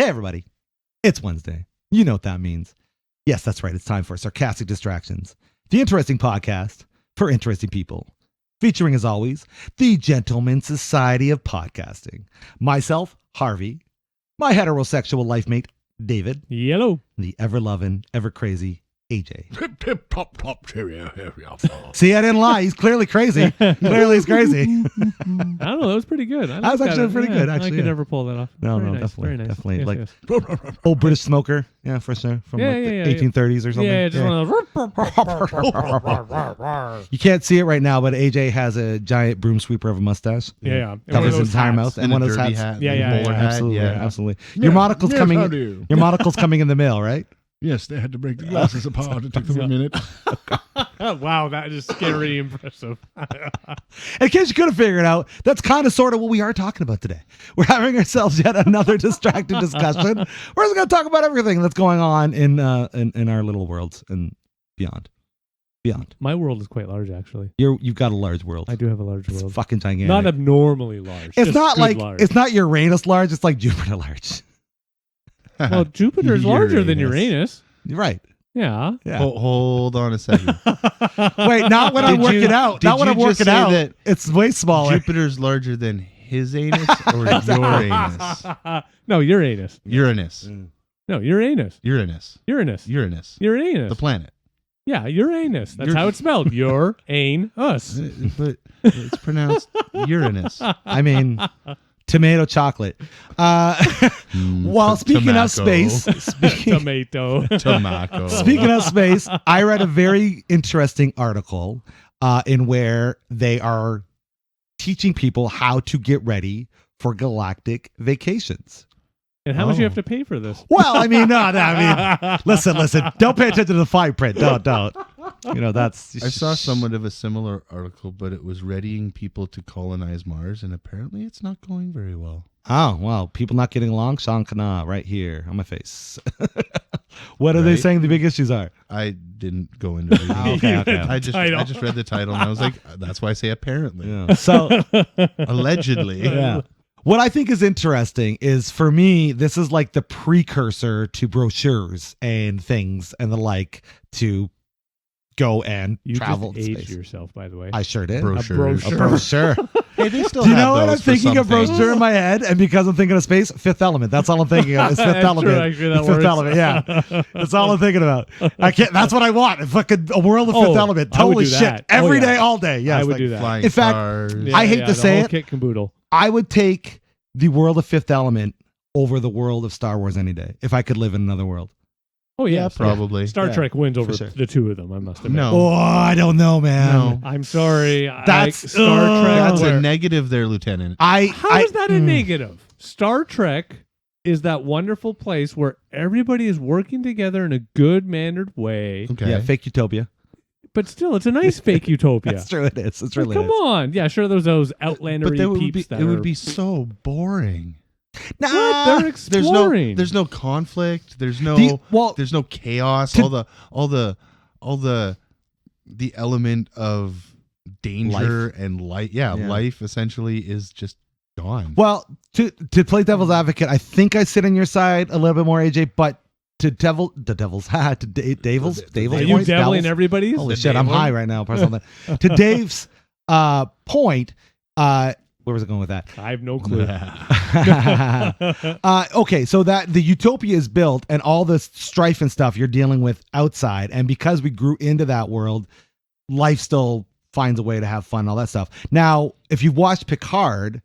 Hey, everybody. It's Wednesday. You know what that means. Yes, that's right. It's time for Sarcastic Distractions, the interesting podcast for interesting people. Featuring, as always, the Gentleman Society of Podcasting. Myself, Harvey. My heterosexual life mate, David. Yellow. The ever-loving, ever-crazy AJ. Pip, pip, pop, pop, cheerio, See, I didn't lie. He's clearly crazy. Clearly he's crazy. I don't know. That was pretty good. That was actually pretty good, actually, I could yeah. never pull that off. No, Very no, nice, definitely. very nice. Definitely. Yes, Like yes. old British smoker. Yeah, for sure. From Yeah, like yeah, the yeah. 1830s or something. Yeah, just one of those. You can't see it right now, but AJ has a giant broom sweeper of a mustache. Yeah. Covers his entire mouth. and one a of those derby hats. hat, Yeah, and a yeah, bowler yeah. hat. Absolutely, Yeah. absolutely. Your monocle's yes, coming. I do. Your monocle's coming in the mail, right? Yes, they had to break the glasses apart. It took them a minute. Wow, that is scary impressive. In case you couldn't figure it out, that's kind of sort of what we are talking about today. We're having ourselves yet another distracting discussion. We're just going to talk about everything that's going on in our little worlds and beyond. Beyond. My world is quite large, actually. You've got a large world. I do have a large It's world. fucking gigantic. Not abnormally large. It's just not good like large. it's not Uranus large. It's like Jupiter large. Well, Jupiter's larger than Uranus. You're right. Yeah. Yeah. Hold on a second. Wait, not when I'm Did working you- out. did Not when you I'm just working say out. that It's way smaller. Jupiter's larger than his anus or your anus? No, Uranus. Uranus. No, Uranus. Uranus. Uranus. Uranus. Uranus. The planet. Yeah, Uranus. That's how it's spelled. Your-ain-us. But it's pronounced Uranus. I mean, tomato chocolate. While speaking of space, Tomato. Tomato. speaking of space, I read a very interesting article in where they are teaching people how to get ready for galactic vacations. And how much you have to pay for this? Well, I mean, listen. Don't pay attention to the fine print. Don't. You know, that's. I saw somewhat of a similar article, but it was readying people to colonize Mars, and apparently it's not going very well. Oh, well, people not getting along? Sean Kana right here on my face. What are they Right? saying the big issues are? I didn't go into reading. Okay. I just read the title, and I was like, that's why I say apparently. Yeah. So, Allegedly. yeah. What I think is interesting is, for me, this is like the precursor to brochures and things and the like to go and You travel just in aged space. yourself, by the way. I sure did. Brochures. A brochure. Hey, they still Do you have know what I'm those for thinking of some things. brochure in my head? And because I'm thinking of space, Fifth Element. That's all I'm thinking of. Is Fifth That's Element. true, actually, that Fifth works. Element. Yeah, that's all I'm thinking about. I can't. That's what I want. A world of Fifth Oh, Element. I would Totally do shit. that. Oh, Every yeah. day, all day. Yes, I would like, do that. Flying In fact, cars. I hate to the say whole it. kit and caboodle. I would take the world of Fifth Element over the world of Star Wars any day if I could live in another world. Oh, yeah. probably. Star Yeah, Trek wins over sure. the two of them, I must admit. No. Oh, I don't know, man. No. I'm sorry. That's- Star Trek. That's Where- a negative there, Lieutenant. How is that a mm. negative? Star Trek is that wonderful place where everybody is working together in a good mannered way. Okay. Yeah, fake utopia. But still, it's a nice fake utopia. That's true. It is. It's really Come on. Yeah, sure, there's those outlandery But that would peeps be, that it would are- be so boring. Nah, What? They're exploring. There's no conflict. There's no there's no chaos. All the element of danger and light. Yeah, Yeah. life essentially is just gone. Well, to play devil's advocate, I think I sit on your side a little bit more, AJ. But to devil's Are point, you Devil's- deviling everybody's? Holy The shit, I'm devil? high right now. To Dave's point, where was I going with that? I have no clue. Okay, so that the utopia is built and all this strife and stuff you're dealing with outside, and because we grew into that world, life still finds a way to have fun and all that stuff. Now, if you've watched Picard,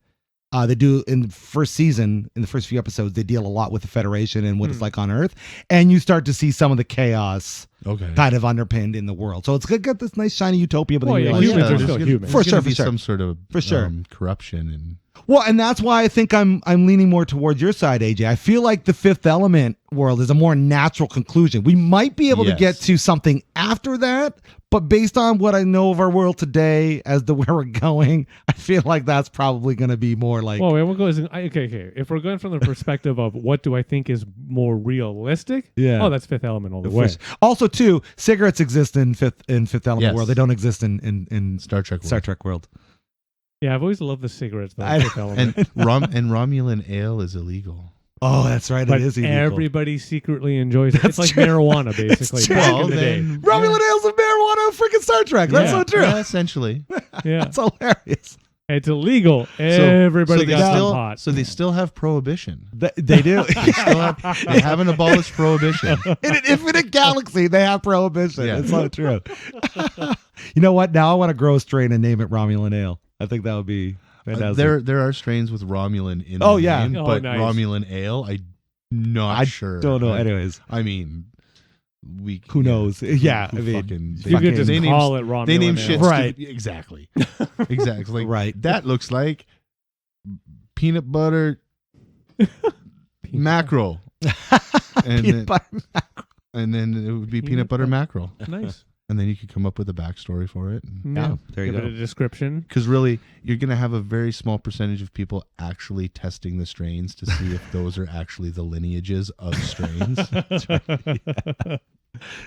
they do in the first season, in the first few episodes, they deal a lot with the Federation and what it's like on Earth, and you start to see some of the chaos Okay. kind of underpinned in the world. So it's got this nice shiny utopia, but Well, then you yeah, realize, humans are there's still gonna- humans. For there's sure, gonna for be sure. some sort of For sure. corruption and well, and that's why I think I'm leaning more towards your side, AJ. I feel like the Fifth Element world is a more natural conclusion. We might be able to Yes. get to something after that, but based on what I know of our world today, as to where we're going, I feel like that's probably going to be more like. Well, we'll go. Okay. If we're going from the perspective of what do I think is more realistic, Yeah. Oh, that's Fifth Element all the way. Also, too, cigarettes exist in Fifth Element Yes. world. They don't exist in Star Trek. Star Trek world. Yeah, I've always loved the cigarettes though. I- Fifth Element. And Romulan ale is illegal. Oh, that's right. But it is illegal. everybody secretly enjoys it. That's It's like true. marijuana, basically. true. Back Well, in the day. then- Romulan ales and marijuana, freaking Star Trek. That's Yeah. so true. Yeah, essentially. Yeah, That's hilarious. it's illegal. So Everybody they got still, some pot. so they still have prohibition. They do. They haven't abolished prohibition. In an infinite galaxy, they have prohibition. Yeah. It's so true. You know what? Now I want to grow a strain and name it Romulan Ale. I think that would be fantastic. There are strains with Romulan in Oh, the yeah. name, Oh, but nice. Romulan Ale, I'm not I sure. don't know. Anyways, I mean, who knows? Yeah, who I mean, fucking- You could just they name- call it Romulan. They name Ale. shit Right. stupid- exactly. Exactly. Like, Right. That looks like peanut butter mackerel, and Peanut then, butter. and then it would be Peanut peanut butter butter. mackerel, Nice. and then you could come up with a backstory for it. Yeah, there you Give go. it a description. Because really, you're going to have a very small percentage of people actually testing the strains to see if those are actually the lineages of strains.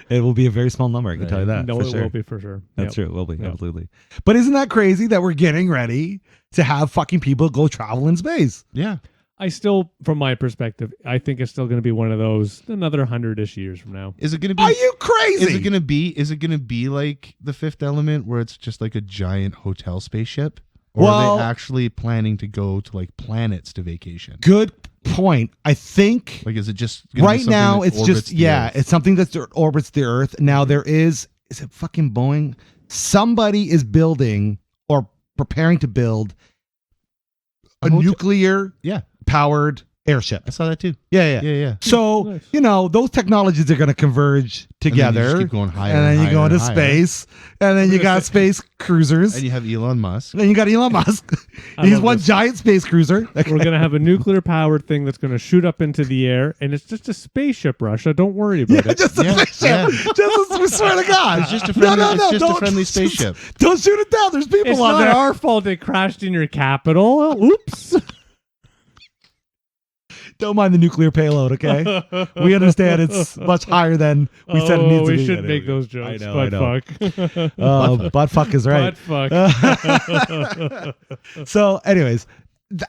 It will be a very small number. I can tell you that. No, for it sure. will be for sure. That's Yep. true. It will be. Yep. Absolutely. But isn't that crazy that we're getting ready to have fucking people go travel in space? Yeah. I still, from my perspective, I think it's still going to be one of those another 100-ish years from now. Is it going to be? Are you crazy? Is it going to be? Is it going to be like The Fifth Element, where it's just like a giant hotel spaceship, or Well- are they actually planning to go to like planets to vacation? Good point. I think Like, is it just gonna be right something now that it's orbits just the yeah, Earth? it's something that orbits the Earth. Now there is it fucking Boeing? Somebody is building or preparing to build a hotel- nuclear Yeah, powered airship. I saw that too. Yeah. Yeah. So, Nice. those technologies are going to converge And then you together. just keep going higher, and then you higher go into and higher. space, and then you got space cruisers, And you have Elon Musk. and then you got Elon Musk. I He's love one this. giant space cruiser. We're going to have a nuclear powered thing that's going to shoot up into the air, and it's just a spaceship, Russia. Don't worry about Yeah, it. just a Yeah, spaceship. yeah. Just we swear to God, It's just a friendly, it's just a friendly spaceship. Don't shoot it down. There's people It's on not there. our fault it crashed in your capital. Oops. Don't mind the nuclear payload, okay? We understand it's much higher than we said it needs to we be. should make those jokes. I know. Butt fuck. Butt fuck is right. Butt fuck. So, anyways,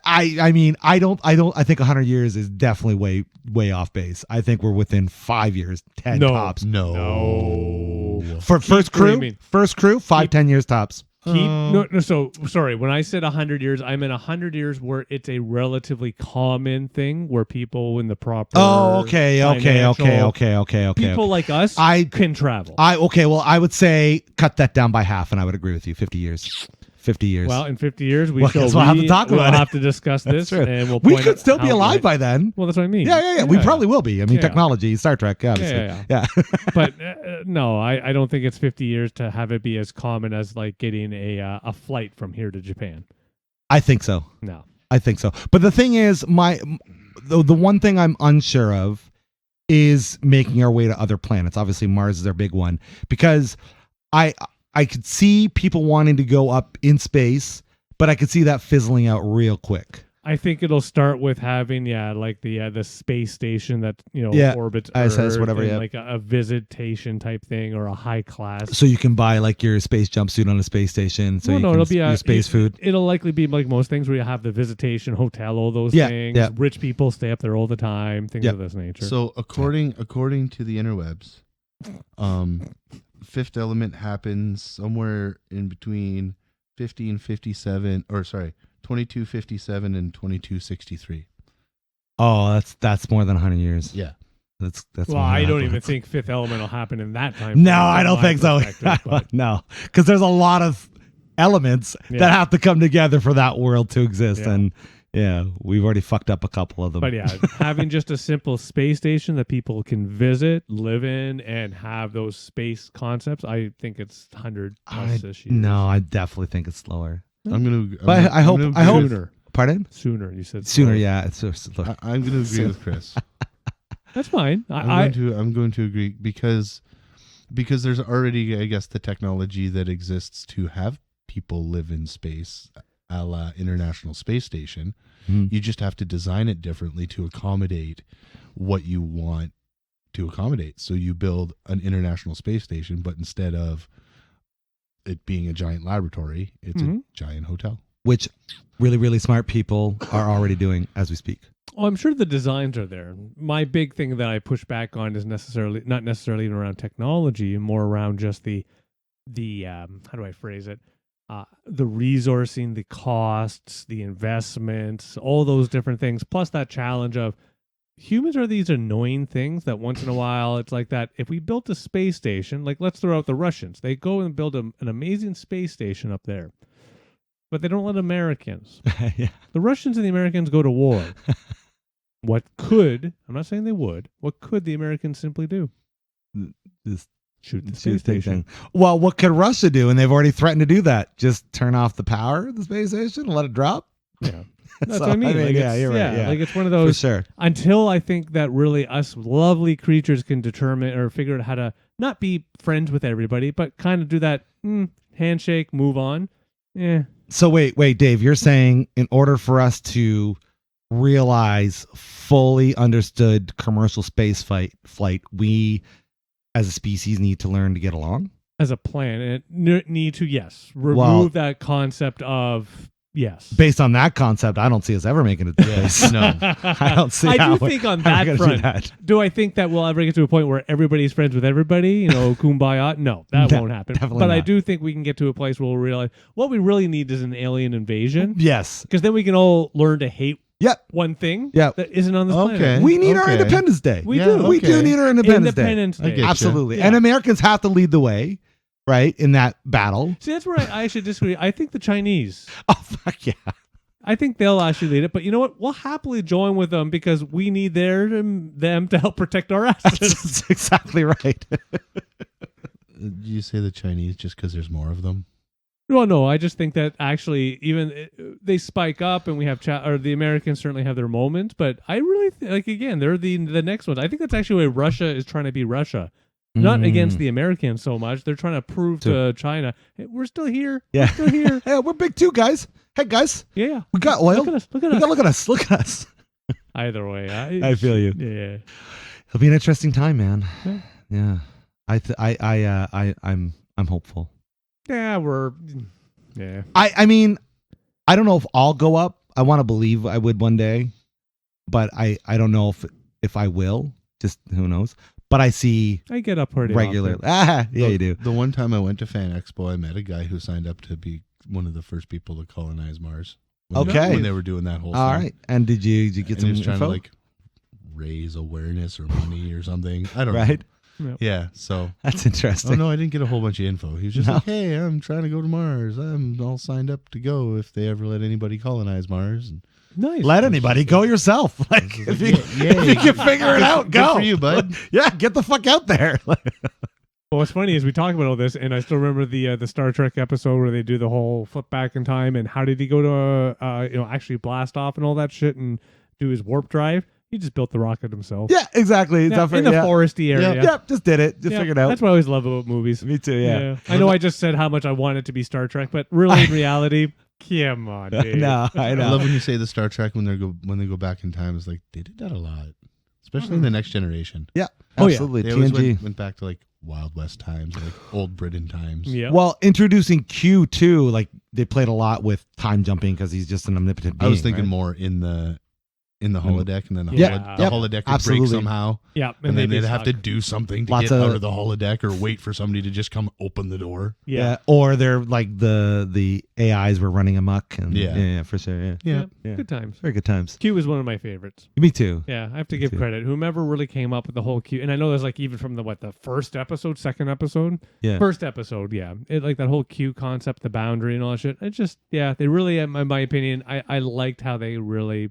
I mean, I think 100 years is definitely way off base. I think we're within 5 years, 10 No. tops. No. For first crew, dreaming. 5-10 years tops. No, so sorry. When I said 100 years, I meant 100 years where it's a relatively common thing where people in the proper. Oh, okay. financial- People People like us I- can travel. well, I would say cut that down by half, and I would agree with you. 50 years. 50 years. Well, in 50 years, we Well, shall guess we'll have to talk we'll about it. have to discuss this, True. and we'll. We point could out still be how alive it- by then. Well, that's what I mean. Yeah. We probably will be. I mean, Yeah. technology, Star Trek, obviously. Yeah. Yeah. But no, I don't think it's 50 years to have it be as common as like getting a flight from here to Japan. I think so. No. I think so. But the thing is, the one thing I'm unsure of is making our way to other planets. Obviously, Mars is our big one because I could see people wanting to go up in space, but I could see that fizzling out real quick. I think it'll start with having like the space station that orbits ISS, Earth whatever, and yeah. like a visitation type thing or a high class. So you can buy like your space jumpsuit on a space station. So It'll be your space food. It'll likely be like most things where you have the visitation hotel, all those Yeah, things. yeah. Rich people stay up there all the time, things Yeah. of this nature. So according to the interwebs, Fifth Element happens somewhere in between 2257 and 2263. Oh, that's more than 100 years. Yeah. That's well, more I than don't 100. even think Fifth Element will happen in that time. No, frame I from don't my think so. perspective, but- No, because there's a lot of elements Yeah. that have to come together for that world to exist, Yeah. and we've already fucked up a couple of them. But yeah, having just a simple space station that people can visit, live in, and have those space concepts, I think it's 100 plus this year. No, I definitely think it's slower. I'm gonna. But I hope- Sooner. Pardon? Sooner, you said Sooner, slower. yeah. It's slower. I'm gonna agree with Chris. That's fine. I'm going to agree because there's already, I guess, the technology that exists to have people live in space, a la International Space Station. Mhm. You just have to design it differently to accommodate what you want to accommodate. So you build an International Space Station, but instead of it being a giant laboratory, it's Mhm. a giant hotel. which really, really smart people are already doing as we speak. Oh, I'm sure the designs are there. My big thing that I push back on is not necessarily around technology, more around just the how do I phrase it? The resourcing, the costs, the investments, all those different things, plus that challenge of humans are these annoying things that once in a while it's like that. If we built a space station, like let's throw out the Russians, they go and build an amazing space station up there, but they don't let Americans. Yeah. The Russians and the Americans go to war. What could, I'm not saying they would, what could the Americans simply do? Just Shoot the shoot space the station. thing. Well, what could Russia do? And they've already threatened to do that. Just turn off the power of the space station and let it drop. Yeah. That's So, what I mean. Like yeah, it's, you're right. Yeah, like it's one of for those, sure. until I think that really us lovely creatures can determine or figure out how to not be friends with everybody, but kind of do that handshake, move on. Yeah. So wait, Dave, you're saying in order for us to realize fully understood commercial space flight, we as a species need to learn to get along? As a planet, need to, yes, remove that concept of, yes. Based on that concept, I don't see us ever making it to space. No. I don't see I how do think on how we're that gonna do front, that. do I think that we'll ever get to a point where everybody's friends with everybody? Kumbaya? No, that No, won't happen. definitely But I not. do think we can get to a place where we'll realize what we really need is an alien invasion. Yes. Because then we can all learn to hate Yep. one thing Yep. that isn't on this Okay. planet. We need our Okay. Independence Day. We Yeah, do. We do okay. need our Independence, Independence I Day. get you. Absolutely. Yeah. And Americans have to lead the way, right, in that battle. See, that's where I should disagree. I think the Chinese, Oh, fuck yeah. I think they'll actually lead it. But you know what? We'll happily join with them because we need them to help protect our asses. That's exactly right. You say the Chinese just because there's more of them? Well, no, I just think that actually even they spike up and we have or the Americans certainly have their moments, but I really like, again, they're the next ones. I think that's actually why Russia is trying to be Russia. Not against the Americans so much. They're trying to prove to China, hey, we're still here. Yeah. We're still here. Hey, we're big too, guys. Hey, guys, Yeah. we got oil. Look at us. Look at Look us. look at us. Look at us. Either way. I feel you. Yeah. It'll be an interesting time, man. Yeah. Yeah. I'm hopeful. Yeah, yeah. I mean, I don't know if I'll go up. I want to believe I would one day, but I don't know if I will. Just who knows. But I see I get up pretty regularly. often. Yeah, you do. The one time I went to Fan Expo, I met a guy who signed up to be one of the first people to colonize Mars. Okay. When they were doing that whole All thing. right. And did you get And some he was trying info? to like raise awareness or money or something. I don't know. Right. Yeah. So. That's interesting. Oh no, I didn't get a whole bunch of info. He was just No? like, "Hey, I'm trying to go to Mars. I'm all signed up to go if they ever let anybody colonize Mars." And Nice. Let anybody go yourself. Like if you, yeah, if you can figure it out, good go for you, bud. Yeah, get the fuck out there. Well, what's funny is we talk about all this, and I still remember the Star Trek episode where they do the whole flip back in time, and how did he go to actually blast off and all that shit and do his warp drive? He just built the rocket himself. Yeah, exactly. Yeah, in the foresty area. Yep, just did it. Just Yeah, figured it out. That's what I always love about movies. Me too. Yeah. I know I just said how much I want it to be Star Trek, but really in reality, come on, dude. No, I I know. love when you say the Star Trek when they go back in time. It's like they did that a lot, especially in the Next Generation. Yeah, Oh, yeah. absolutely. They always TNG. went back to like Wild West times, like old Britain times. Yeah. Well, introducing Q too, like they played a lot with time jumping because he's just an omnipotent being. I was thinking right? more in the holodeck, and then the, Yeah. the Yep. holodeck would Absolutely. break somehow, Yeah. and then they they'd have to suck. do something to Lots get of- out of the holodeck or wait for somebody to just come open the door. Yeah. Or they're like the AIs were running amok. And, Yeah. yeah, for sure. Yeah. Yeah. Yeah. Good times. Very good times. Q is one of my favorites. Me too. Yeah, I have to Me give too. credit. Whomever really came up with the whole Q, and I know there's like even from the first episode, second episode, Yeah. first episode, yeah, it like that whole Q concept, the boundary, and all that shit. It just, yeah, they really, in my opinion, I liked how they really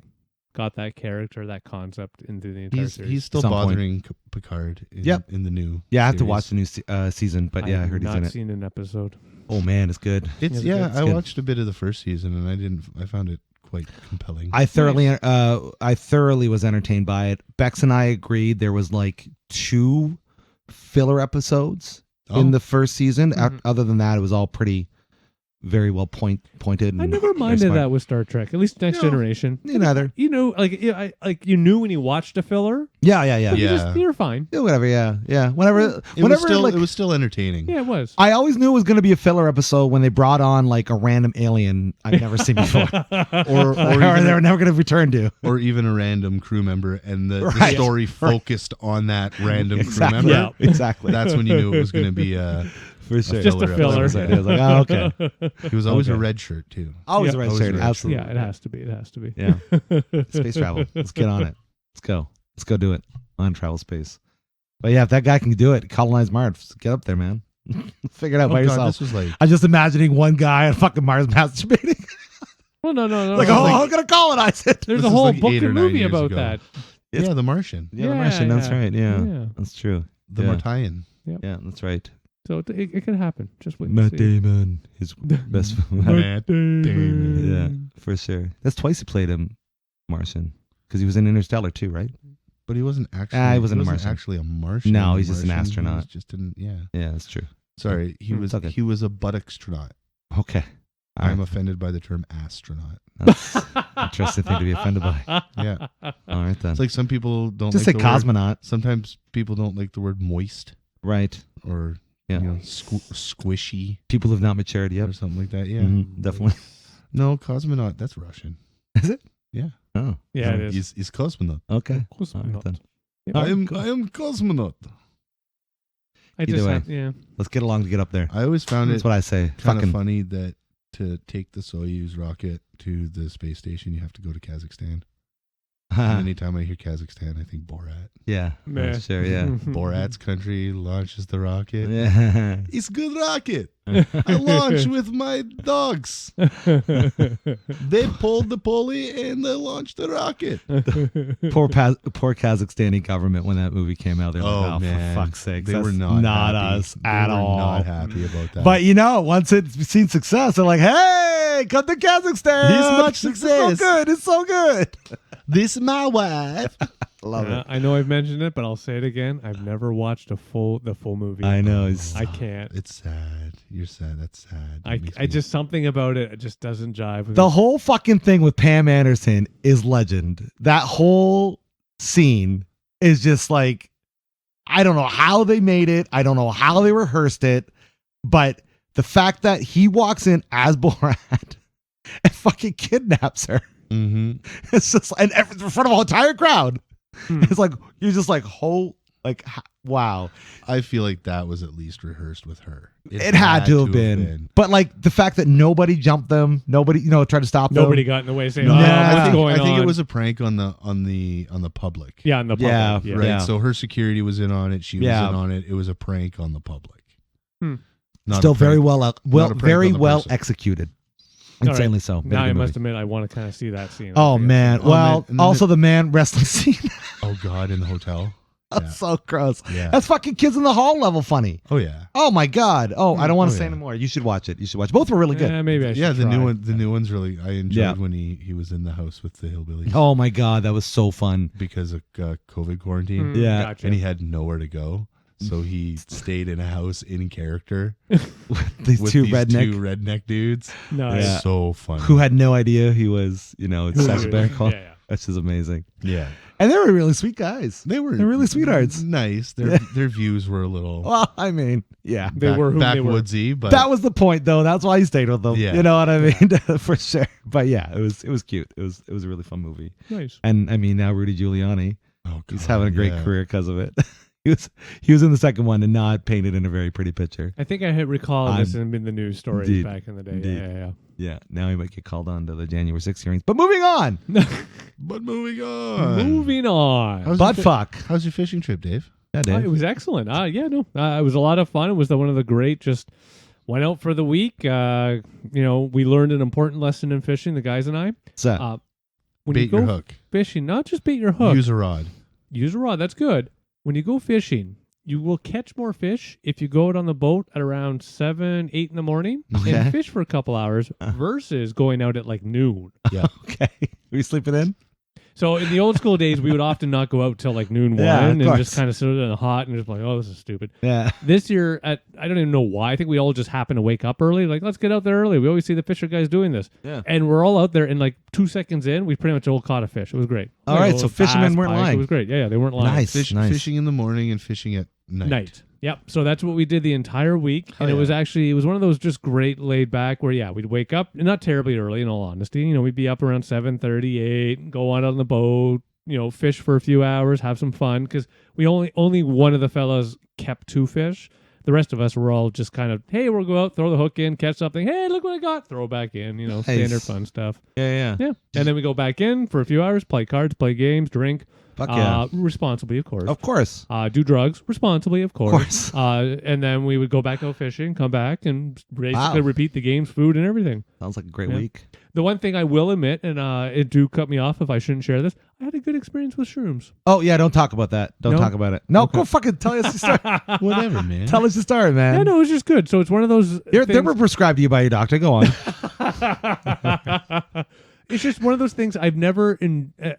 got that character, that concept into the entire series. He's still Some point. bothering Picard in, Yep. in the new Yeah, I have to series. watch the new season, but yeah, I have heard he's not in it. seen an episode. Oh man, it's good. It's Yeah, I good. watched a bit of the first season and I found it quite compelling. I thoroughly was entertained by it. Bex and I agreed there was like 2 filler episodes in the first season. Mhm. Other than that, it was all pretty very well pointed. I and never very minded smart. that with Star Trek, at least Next No. Generation. Me neither. You know, like you knew when you watched a filler. Yeah. You're fine. Yeah, whatever. Yeah. Whenever It was still entertaining. Yeah, it was. I always knew it was going to be a filler episode when they brought on like a random alien I've never seen before, Or or they were never going to return to. or even a random crew member, and the Right. story focused on that random Exactly. crew member. Yeah. Exactly. That's when you knew it was going to be for sure. Just a filler. It was like, oh, okay. He was always Okay. a red shirt too. Always Yeah. a red Always shirt. a red shirt. Absolutely. Yeah, it has to be. It has to be. Yeah. Space travel. Let's get on it. Let's go. Let's go do it on travel space. But yeah, if that guy can do it, colonize Mars. Get up there, man. Figure it out Oh by God, yourself. this was like I'm just imagining one guy on fucking Mars masturbating. Well, no. like, oh, I'm gonna colonize it. There's This a is whole like book 8 or and 9 movie years about ago. that. yeah, The Martian, Yeah, the Martian. That's Yeah. right. Yeah, Yeah. that's true. the Yeah. Martian. Yeah, that's right. So it could happen. Just wait. Matt and see. Damon, his best. Matt Damon. Yeah, for sure. That's twice he played him, Martian, because he was in Interstellar too, right? But he wasn't actually. He wasn't a Martian. Actually a Martian. No, The he's just an Martian, he astronaut. was just an yeah. Yeah, that's true. Sorry, he was. it's okay. He was a butt-astronaut. Okay, all I'm right. offended by the term astronaut. That's an interesting thing to be offended by. Yeah, All right then. it's like some people don't Just like say the word. cosmonaut, Sometimes people don't like the word moist right? or Yeah. squishy People have not matured yet. or something like that. Yeah, Mhm, definitely. no, cosmonaut. That's Russian. Is it? Yeah. Oh, Yeah, it is. He's cosmonaut. okay. Of course All right, not. then. Yeah. All right, I am cool. cosmonaut. I Either just way. have, yeah. Let's get along to get up there. I always found That's it what I say. kind of Fucking funny that to take the Soyuz rocket to the space station, you have to go to Kazakhstan. And anytime I hear Kazakhstan, I think Borat. yeah, Meh. sure, yeah, Borat's country launches the rocket. yeah. It's good rocket. I launch with my dogs. They pulled the pulley and they launched the rocket. poor Kazakhstani government when that movie came out. They're like, Oh, oh, man. for fuck's sake, They that's were not happy. us They at were all. Not happy about that. But you know, once it's seen success, they're like, "Hey, come to Kazakhstan! This much It's so success. good. It's so good." this is my wife. Love it. I know I've mentioned it, but I'll say it again. I've never watched the full movie. I know. I can't. It's sad. You're sad. That's sad. That I makes me- just something about it just doesn't jive with The me. whole fucking thing with Pam Anderson is legend. That whole scene is just like, I don't know how they made it. I don't know how they rehearsed it, but the fact that he walks in as Borat and fucking kidnaps her, Mhm. it's just in front of a whole entire crowd. Hmm. It's like you're just like wow. I feel like that was at least rehearsed with her. It had to have been. But like the fact that nobody jumped them, nobody tried to stop them. Nobody got in the way saying, No, "Oh, I what's going I think on?" it was a prank on the public. yeah, in the public. Yeah, Yeah, Right. Yeah. So her security was in on it. She was Yeah. in on it. It was a prank on the public. Hmm. Not Still a prank- very well not a prank very on the well person. executed. All right. Insanely so. Very Now I good must movie. admit, I want to kind of see that scene. Oh I think man. I've seen Oh, Well, man. And then also the man wrestling scene. Oh God, in the hotel. That's Yeah. so gross. Yeah. That's fucking Kids in the Hall level funny. Oh yeah. Oh my god. Oh, I don't want to Oh, say yeah. anymore. You should watch it. You should watch. Both were really it. good. Yeah, maybe I should Yeah. The try. new one. The new one's really. I enjoyed Yeah. when he was in the house with the hillbillies Oh my god, that was so fun. because of COVID quarantine, Hmm, Yeah. gotcha. and he had nowhere to go. So he stayed in a house in character These with two these redneck two redneck dudes. Nice. Yeah. So funny. who had no idea he was, Sacha Baron Cohen. Yeah. That's just amazing. Yeah. And they were really sweet guys. They're really sweethearts. Nice. Their views were a little Well, I mean, yeah. They were who they were. backwoodsy, but That was the point though. That's why he stayed with them. Yeah. You know what I mean? For sure. But yeah, it was cute. It was a really fun movie. Nice. And I mean now Rudy Giuliani, oh, he's God, having a great yeah. career because of it. he was in the second one and not painted in a very pretty picture. I think I had recalled this I'm- in the news stories Indeed. back in the day. Indeed. Yeah. Yeah, now he might get called on to the January 6th hearings. But moving on. But moving on. Moving on. How's Butt your fuck. How's your fishing trip, Dave? Yeah, It Dave. was excellent. It was a lot of fun. It was one of the great. Just went out for the week. We learned an important lesson in fishing. The guys and I. What's that? When you Bait go your hook. fishing, not just bait your hook. Use a rod. Use a rod. That's good. When you go fishing, you will catch more fish if you go out on the boat at around 7, 8 in the morning Okay. and fish for a couple hours versus going out at like noon. Yeah. Okay. Are you sleeping in? So in the old school days, we would often not go out till like noon Yeah, of one and course. just kind of sit in the hot and just like, oh, this is stupid. Yeah. This year, I don't even know why. I think we all just happened to wake up early. Like, let's get out there early. We always see the fisher guys doing this. Yeah. And we're all out there, and like 2 seconds in, we pretty much all caught a fish. It was great. All Like, right, a so little fishermen bass, weren't pike. lying. It was great. Yeah, they weren't lying. Nice. Fishing in the morning and fishing at night. Yep. So that's what we did the entire week. And Oh, it was yeah. actually, it was one of those just great laid back where, yeah, we'd wake up, not terribly early in all honesty. You know, we'd be up around 7:38, go on the boat, you know, fish for a few hours, have some fun. Because we only one of the fellas kept 2 fish. The rest of us were all just kind of, hey, we'll go out, throw the hook in, catch something. Hey, look what I got. Throw it back in, you know, Nice. standard fun stuff. Yeah. Yeah. And then we go back in for a few hours, play cards, play games, drink. Fuck yeah. Responsibly, of course. Of course. Do drugs responsibly, of course. course. And then we would go back out fishing, come back, and basically Wow. repeat the games, food, and everything. Sounds like a great Yeah. week. The one thing I will admit, and it do cut me off if I shouldn't share this, I had a good experience with shrooms. Oh yeah, don't talk about that. Don't No? talk about it. No, Okay. go fucking tell us the story. Whatever, man. Tell us the story, man. Yeah, no, it was just good. So it's one of those. They things- were prescribed to you by your doctor. Go on. It's just one of those things I've never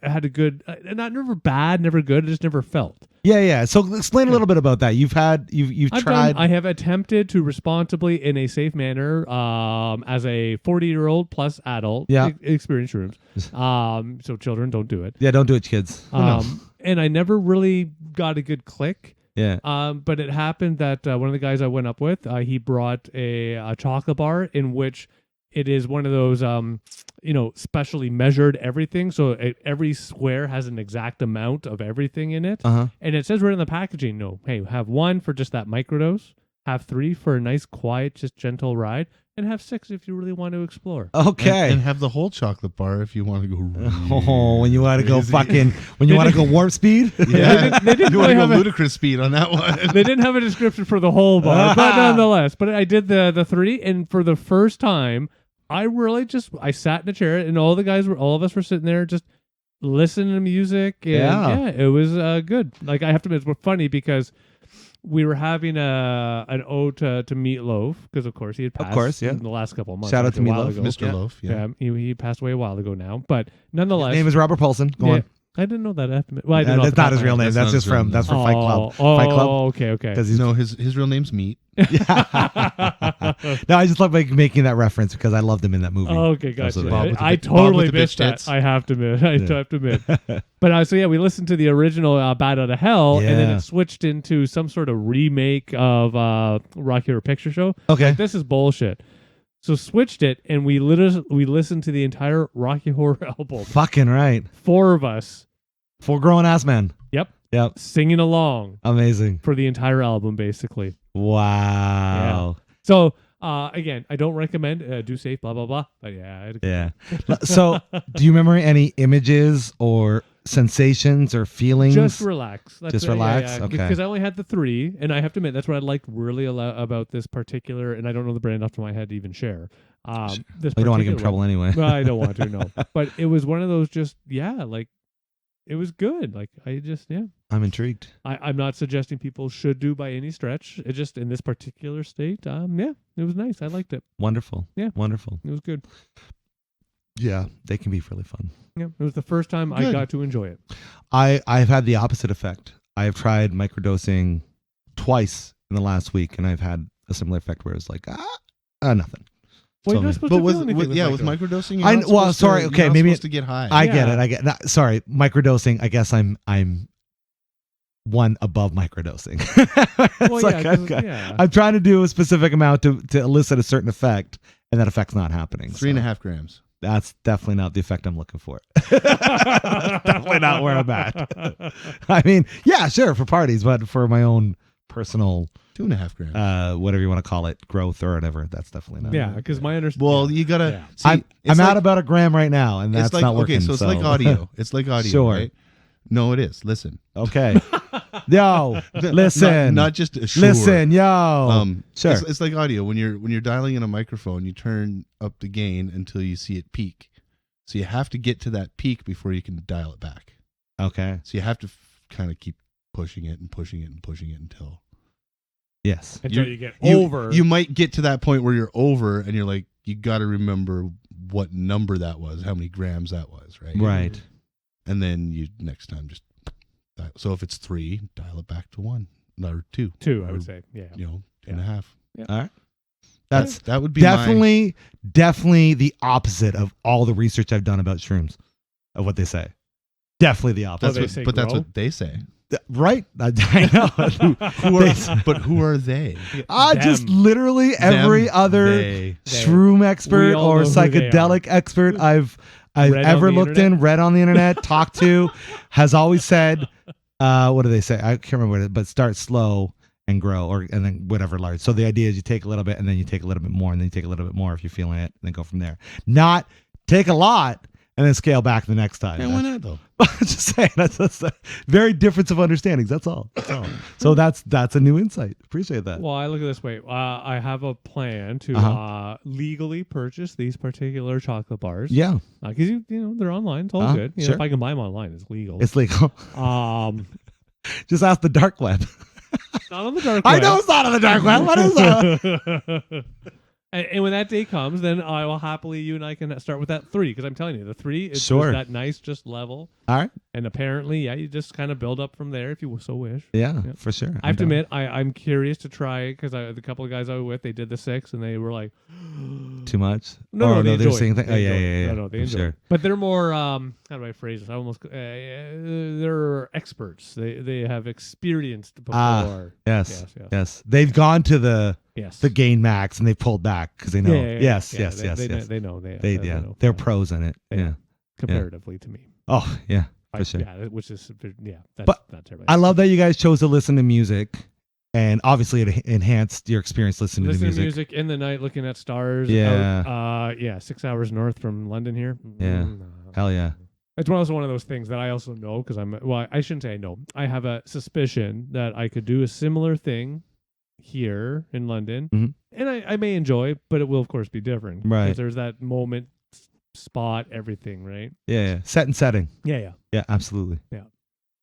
had a good, not never bad, never good, just never felt. Yeah. So explain a little bit about that. You've tried. I have attempted to responsibly, in a safe manner, as a 40-year-old plus adult, Yeah. experience shrooms. So children, don't do it. Yeah, don't do it, kids. And I never really got a good click. Yeah. But it happened that one of the guys I went up with, he brought a chocolate bar in which it is one of those, specially measured everything. So every square has an exact amount of everything in it. Uh-huh. And it says right on the packaging, no, hey, have 1 for just that microdose, have 3 for a nice, quiet, just gentle ride, and have 6 if you really want to explore. Okay. And have the whole chocolate bar if you want to go. Oh, when you want to go crazy. when you want to go warp speed. Yeah, They didn't you want really to go have a- ludicrous speed on that one. They didn't have a description for the whole bar, but nonetheless. But I did the 3, and for the first time, I really I sat in a chair, and all of us were sitting there just listening to music. And Yeah. it was good. Like, I have to admit, it's funny because we were having an ode to Meatloaf, because of course he had passed course, yeah. in the last couple of months. Shout out like to a while Meatloaf. ago. Mr. Yeah. Loaf, Yeah, he passed away a while ago now, but nonetheless, His name is Robert Paulson. Go yeah, on. I didn't know that. I have to admit. Well, I didn't know That's off the not top his of real my name. head. That's That's not just his real from name. Fight Club. Oh, Fight Club. okay. Because he's No, his real name's Meat. No, I just love making that reference because I loved him in that movie. Okay, gotcha. Absolutely. Bob with the I Bob totally with the missed bitch that. tits. I have to admit. I have to admit. But so yeah, we listened to the original Bat Out of Hell, and then Yeah. it switched into some sort of remake of Rocky Horror Picture Show. Okay. Like, this is bullshit. So switched it, and we listened to the entire Rocky Horror album. Fucking right. 4 of us. 4 grown ass men. Yep. Singing along Amazing. for the entire album, basically. Wow. So again, I don't recommend do safe, blah blah blah. But yeah, Yeah. So, do you remember any images or sensations or feelings? just relax. Just relax? Okay. Because I only had the 3, and I have to admit that's what I liked really about this particular. And I don't know the brand off the top of my head to even share. This We don't want to get in particular trouble one. anyway. Well, I don't want to, no. But it was one of those like it was good. Like I'm intrigued. I'm not suggesting people should do by any stretch. It just in this particular state, it was nice. I liked it. Wonderful. Yeah. Wonderful. It was good. Yeah. They can be really fun. Yeah, it was the first time I Good. got to enjoy it. I've had the opposite effect. I have tried microdosing twice in the last week, and I've had a similar effect where it's like, nothing. Well, So- you're not supposed But to with, feel anything with microdosing, you're I- not well, supposed sorry, to, okay, you're not maybe supposed to get high. I get Yeah. it. Sorry, microdosing. I guess I'm one above microdosing. It's Well, like, yeah, 'cause- okay. yeah. I'm trying to do a specific amount to elicit a certain effect, and that effect's not happening. 3.5 grams. That's definitely not the effect I'm looking for. That's definitely not where I'm at. I mean, yeah, sure, for parties, but for my own personal, 2.5 grams. whatever you want to call it, growth or whatever, that's definitely not. Yeah, because my understanding. Well, you gotta. Yeah. See, I'm it's at like- about a gram right now, and that's it's like, not working. Okay, so it's like audio. It's like audio. Sure. Right? No, it is. Listen. Okay. Yo, listen. Not just a sure. Listen, yo. Sure. It's like audio. When you're dialing in a microphone, you turn up the gain until you see it peak. So you have to get to that peak before you can dial it back. Okay. So you have to kind of keep pushing it and pushing it and pushing it until Yes. until you get you, over. You might get to that point where you're over, and you're like, you got to remember what number that was, how many grams that was, right? Right. And then you next time just so if it's 3, dial it back to 1 or 2. 2, I or, would say. Yeah. 2.5. All right. That would be definitely the opposite of all the research I've done about shrooms, of what they say. Definitely the opposite. That's what they say. Right? I know. But who are they? Just literally every other shroom expert or psychedelic expert I've ever looked in, read on the internet, talked to, has always said, what do they say? I can't remember what it, but start slow and grow, and then whatever large. So the idea is you take a little bit, and then you take a little bit more, and then you take a little bit more if you're feeling it, and then go from there. Not take a lot and then scale back the next time. Yeah, why not though? Just saying, that's a very difference of understandings. That's all. So that's a new insight. Appreciate that. Well, I look at it this way. I have a plan to legally purchase these particular chocolate bars. Yeah, because you know they're online. It's all good. You know, if I can buy them online, it's legal. It's legal. Just ask the dark web. Not on the dark web. I know it's not on the dark web. What is that? And when that day comes, then I will happily, you and I can start with that 3, because I'm telling you, the 3 is just that nice, just level. All right. And apparently, you just kind of build up from there if you so wish. Yeah. For sure. I have to admit, I'm curious to try, because the couple of guys I was with, they did the 6, and they were like, too much? No, they're saying things. Yeah. No, they enjoy. Sure. But they're more, how do I phrase this? They're experts. They have experienced before. Yes. They've gone to the gain max and they pulled back because they know. Yes. They know. They're pros in it. Comparatively to me. Oh, yeah. For sure. Yeah, which is, that's but not terrible. I love that you guys chose to listen to music, and obviously it enhanced your experience listening to music. In the night, looking at stars. Yeah. 6 hours north from London here. Yeah. Hell yeah. It's also one of those things that I also know, because I shouldn't say I know. I have a suspicion that I could do a similar thing here in London, and I may enjoy, but it will of course be different. Right. Because there's that moment, spot, everything, right? Yeah. Set and setting. Yeah, absolutely. Yeah.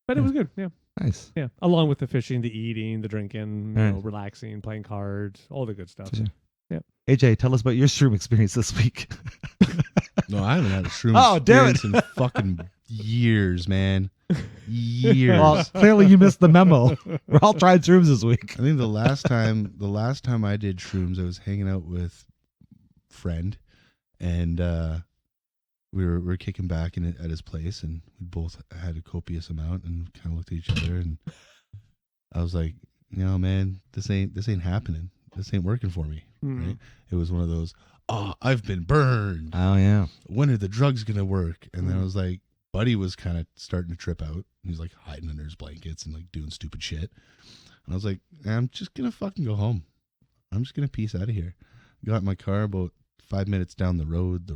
But it was good. Yeah. Nice. Yeah. Along with the fishing, the eating, the drinking, relaxing, playing cards, all the good stuff. Sure. Yeah. AJ, tell us about your shroom experience this week. No, I haven't had a shroom experience in fucking years, man. Years. Well, clearly you missed the memo. We're all trying shrooms this week. I think the last time I did shrooms, I was hanging out with a friend, and we were kicking back at his place, and we both had a copious amount, and kind of looked at each other, and I was like, man, this ain't happening. This ain't working for me. Right? It was one of those, I've been burned. Oh yeah. When are the drugs gonna work? And then I was like, Buddy was kind of starting to trip out. He's like hiding under his blankets and like doing stupid shit. And I was like, I'm just gonna fucking go home. I'm just gonna peace out of here. Got in my car. About 5 minutes down the road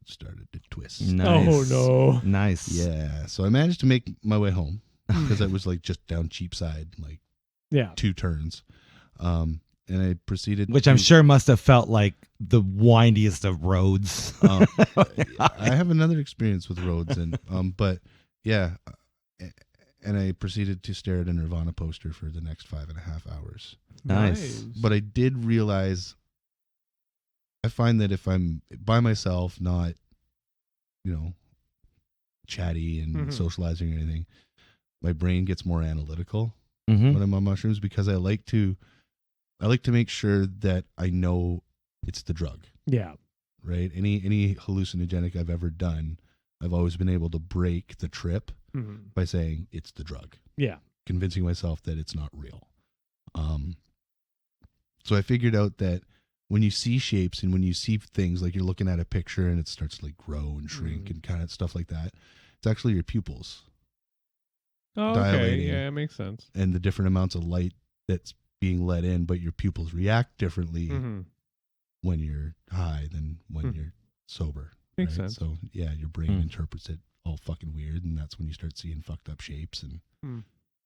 started to twist. Nice. Oh no. Nice. Yeah. So I managed to make my way home because I was like just down Cheapside, like 2 turns. And I proceeded, which I'm sure must have felt like the windiest of roads. I have another experience with roads, and but yeah, and I proceeded to stare at a Nirvana poster for the next 5.5 hours. Nice. But I did realize, I find that if I'm by myself, not, chatty and socializing or anything, my brain gets more analytical when I'm on mushrooms, because I like to make sure that I know it's the drug. Yeah. Right? Any hallucinogenic I've ever done, I've always been able to break the trip by saying it's the drug. Yeah. Convincing myself that it's not real. So I figured out that when you see shapes and when you see things, like you're looking at a picture and it starts to like grow and shrink and kind of stuff like that, it's actually your pupils. Oh, okay. Yeah, it makes sense. And the different amounts of light that's being let in, but your pupils react differently when you're high than when you're sober. Makes sense. So yeah, your brain interprets it all fucking weird, and that's when you start seeing fucked up shapes and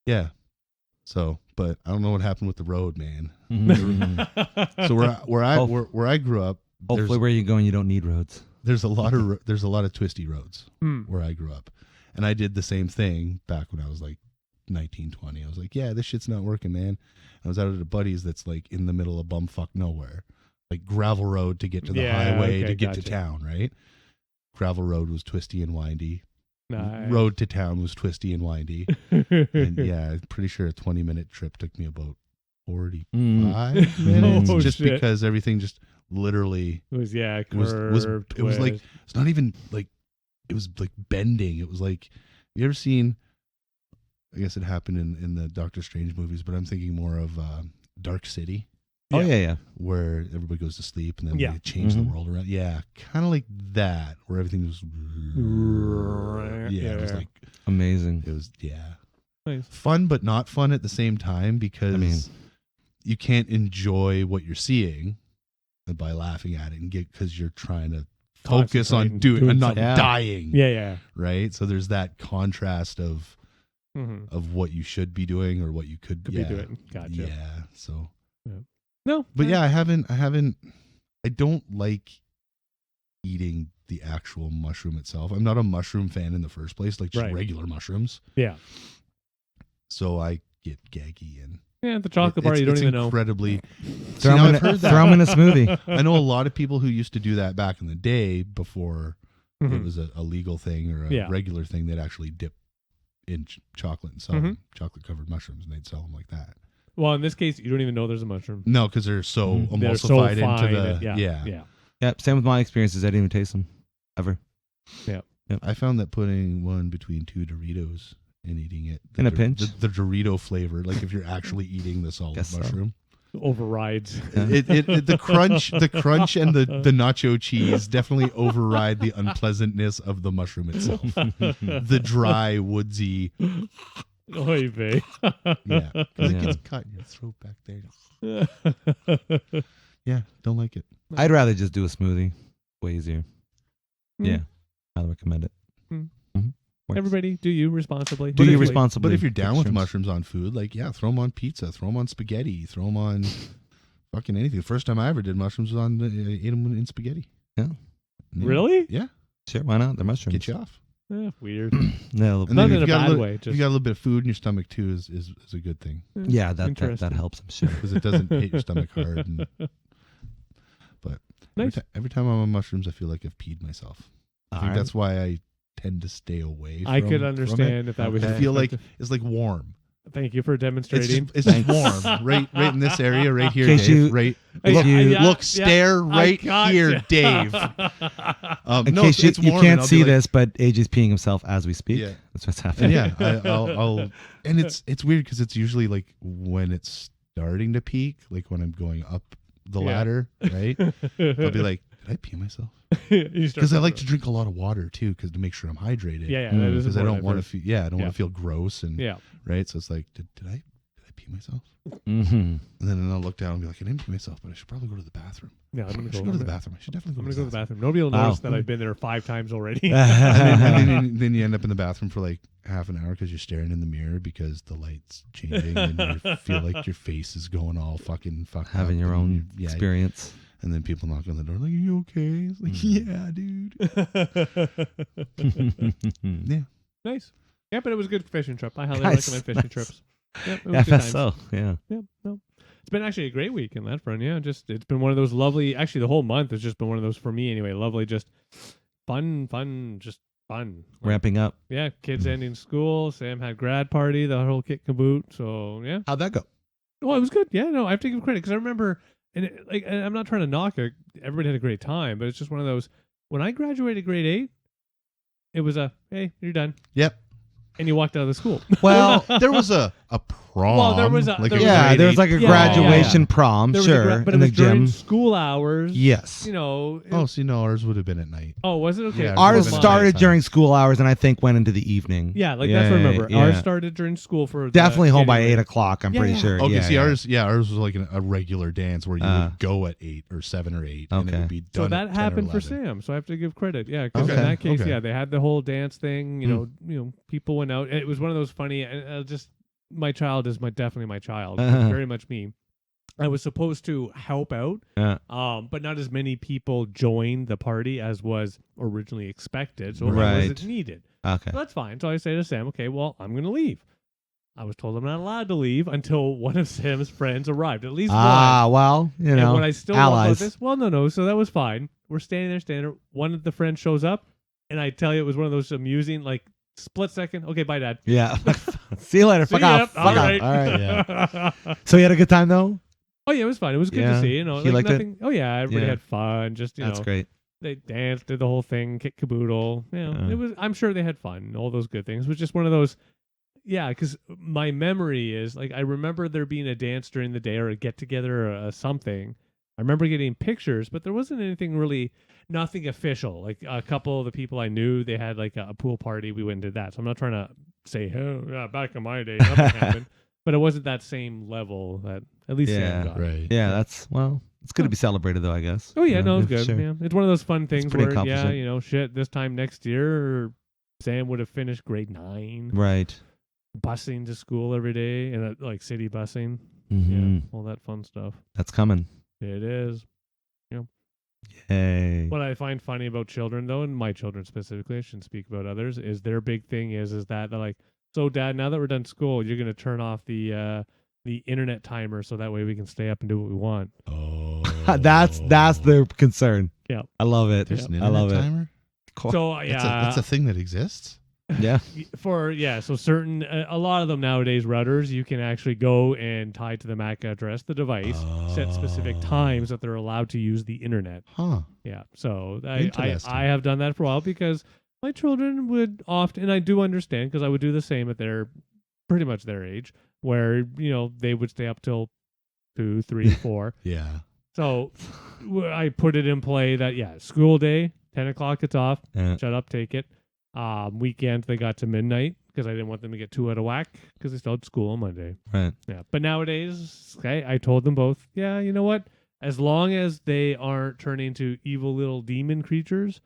yeah. So, but I don't know what happened with the road, man. So where I grew up, hopefully where you're going, you don't need roads. There's a lot of twisty roads where I grew up, and I did the same thing back when I was like 19, 20. I was like, yeah, this shit's not working, man. I was out at a buddy's that's like in the middle of bumfuck nowhere, like gravel road to get to the highway to get to town, right? Gravel road was twisty and windy. Nice. road to town was twisty and windy. And yeah, I'm pretty sure a 20-minute trip took me about 45 minutes, Oh, just shit. because everything just literally It was was it was like, it's not even like, it was like bending. It was like, you ever seen, I guess it happened in the Doctor Strange movies, but I'm thinking more of Dark City, Oh yeah. where everybody goes to sleep and then Yeah. they change the Mhm. world around. Yeah, kind of like that, where everything was it was Yeah. like, Amazing. it was Nice. fun but not fun at the same time, because you can't enjoy what you're seeing by laughing at it and because you're trying to focus on Concentrating, doing and not something. Yeah. dying. Yeah. Right. So there's that contrast of Mm-hmm. what you should be doing or what you could Could be doing. Gotcha. Yeah. So No, but yeah, I don't like eating the actual mushroom itself. I'm not a mushroom fan in the first place, like just Right. regular mushrooms. Yeah. So I get gaggy and Yeah, the chocolate bar, you don't even know. incredibly. Throw now them I've heard that. throw 'em in a smoothie. I know a lot of people who used to do that back in the day before it Mhm. was a legal thing or a Yeah. regular thing. They'd actually dip in chocolate and sell Mhm. them, chocolate covered mushrooms, and they'd sell them like that. Well, in this case, you don't even know there's a mushroom. No, because they're so Mhm. They're so emulsified fine. into the Yeah. Yep. Same with my experiences. I didn't even taste them ever. I found that putting one between two Doritos and eating it In a pinch? the Dorito flavor, like if you're actually eating the solid Guess so. mushroom, Overrides. the crunch and the nacho cheese definitely override the unpleasantness of the mushroom itself. The dry, woodsy, Oy vey. yeah, because Yeah. it gets caught in your throat back there. Yeah, don't like it. I'd rather just do a smoothie. Way easier. Mm. Yeah. I'd recommend it. Mm. Mhm. Works. Everybody, do you responsibly. Do you Safely. responsibly. But if you're down with Mushrooms. mushrooms on food, like, yeah, throw them on pizza, throw them on spaghetti, throw them on fucking anything. The first time I ever did mushrooms was on, ate them in spaghetti. Yeah. Really? Yeah, Sure, why not? They're mushrooms. get you off. Weird. No, And Not then in if a you got bad little- way. If Just you got a little bit of food in your stomach too, is a good thing, yeah, that Interesting. helps, I'm sure. because it doesn't hit your stomach hard. But Nice. every time I'm on mushrooms, I feel like I've peed myself. I think Alright. that's why I tend to stay away. I from could it. understand if that was. I your feel like perspective. it's like warm. Thank you for It's demonstrating. just warm, right in this area, right here, case Dave. you- Right, If you- stare right here, Dave. In No, case it's you warm, can't and I'll see be like, this, but AJ's peeing himself as we speak. Yeah. That's what's And happening. yeah, I'll and it's weird because it's usually like when it's starting to peak, like when I'm going up the Yeah. ladder, right? I'll be like, did I pee myself? Because Because I like to drink a lot of water too, because to make sure I'm hydrated. Yeah, Mm. that is Because I don't important. want to feel. Yeah, I don't Yeah. want to feel gross and Yeah. right. So it's like, did I pee myself? Mm-hmm. And then I'll look down and be like, I didn't pee myself, but I should probably go to the bathroom. Yeah, I'm I gonna should go to the bathroom. I should definitely I'm go gonna to go to the the bathroom. Nobody will Wow. notice that I've been there 5 times already. then you end up in the bathroom for like half an hour because you're staring in the mirror because the light's changing and you feel like your face is going all fucking fucked Having up your and own yeah, experience. and then people knock on the door like, "Are you okay?" It's like, "Yeah, dude." Yeah. Nice. Yeah, but it was a good fishing trip. I highly Nice, recommend fishing nice. trips. Yeah, it was good times. FSO, yeah. Yeah, no. It's been actually a great week in that front. Yeah, just it's been one of those lovely. Actually, the whole month has just been one of those for me anyway. Lovely, just fun, just fun. Like, Ramping up. yeah, kids ending school. Sam had grad party, the whole kit caboot. So yeah, How'd that go? well, it was good. Yeah, no, I have to give credit because I remember, and I'm not trying to knock it. Everybody had a great time, but it's just one of those. When I graduated grade 8, it was hey, you're done, Yep. and you walked out of the school. Well, There was a prom. Well, there was a- like there was yeah, grade there was 8 like a Yeah, graduation yeah. prom, There was sure, but in it the was during gym. school hours. Yes. You know. Oh, see, no, ours would have been at night. Oh, was it okay? Yeah, Ours Well, started nighttime. during school hours and I think went into the evening. Yeah, like that's what I remember. yeah. Ours started during school for the Definitely home by anyway. 8 o'clock, I'm Yeah, pretty yeah. sure. Okay, yeah, see, yeah. ours was like a regular dance where you would go at 8 or 7 or 8, and it Okay. would be So done. that at 10 or happened for 11. Sam. So I have to give credit. Yeah, because Okay, in that case, okay. yeah, they had the whole dance thing. You know, people went out. It was one of those funny. Just my child is definitely my child. It's very much me. I was supposed to help out, Yeah. but not as many people joined the party as was originally expected. So Right. was it needed. Okay. That's fine. So I say to Sam, okay, well, I'm going to leave. I was told I'm not allowed to leave until one of Sam's friends arrived. At least one. Well, you And know, when I still love about allies. this, well, no. So that was fine. We're standing there. One of the friends shows up, and I tell you, it was one of those amusing, like split second. Okay, bye, Dad. Yeah. See you later. See Fuck ya. off. Fuck off. Alright. All right. Yeah. So you had a good time though? Oh yeah, it was fun. It was good Yeah. to see. You know, He like liked it? nothing. Oh yeah, everybody Yeah. had fun. Just That's know, great. they danced, did the whole thing, kick caboodle. You know, Yeah. it was. I'm sure they had fun. All those good things. It was just one of those. Yeah, because my memory is like I remember there being a dance during the day or a get together or something. I remember getting pictures, but there wasn't anything really, nothing official. Like a couple of the people I knew, they had like a pool party. We went and did that. So I'm not trying to say, oh, yeah, back in my day, nothing happened. But it wasn't that same level that at least Yeah, Sam got. Right. Yeah, it's good to be celebrated though, I guess. Oh yeah, You no, know, it was good. sure. Yeah, it's one of those fun things pretty where yeah, accomplishing. you know, shit. This time next year, Sam would have finished grade 9, Right. busing to school every day, and like city busing. Mhm. Yeah, all that fun stuff. That's coming. It is. Hey. What I find funny about children, though, and my children specifically, I shouldn't speak about others, is their big thing is that they're like, so Dad, now that we're done school, you're gonna turn off the internet timer so that way we can stay up and do what we want. Oh. That's their concern. Yeah. I love it. There's an I love internet it. timer? So That's a thing that exists? Yeah. so certain a lot of them nowadays routers you can actually go and tie to the MAC address the device, set specific times that they're allowed to use the internet. Huh. Yeah, so I Interesting. have done that for a while because my children would often, and I do understand because I would do the same at their pretty much their age, where you know they would stay up till 2, 3, 4. Yeah. So I put it in play that school day 10 o'clock it's off. Yeah. Shut up, take it. Weekend they got to midnight because I didn't want them to get too out of whack because they still had school on Monday. Right. Yeah, but nowadays, okay, I told them both, yeah, you know what? As long as they aren't turning into evil little demon creatures,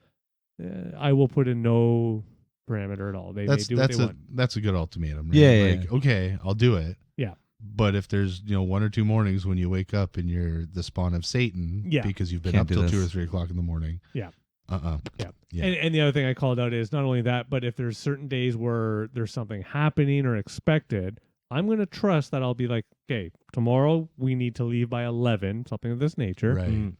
I will put in no parameter at all. They may do what they want. That's a good ultimatum. Right? Yeah, Like, okay, I'll do it. Yeah. But if there's 1 or 2 mornings when you wake up and you're the spawn of Satan, Yeah. because you've been Can't up do till this. 2 or 3 o'clock in the morning. Yeah. Yeah. And the other thing I called out is not only that, but if there's certain days where there's something happening or expected, I'm going to trust that I'll be like, okay, tomorrow we need to leave by 11, something of this nature. Right. Mm.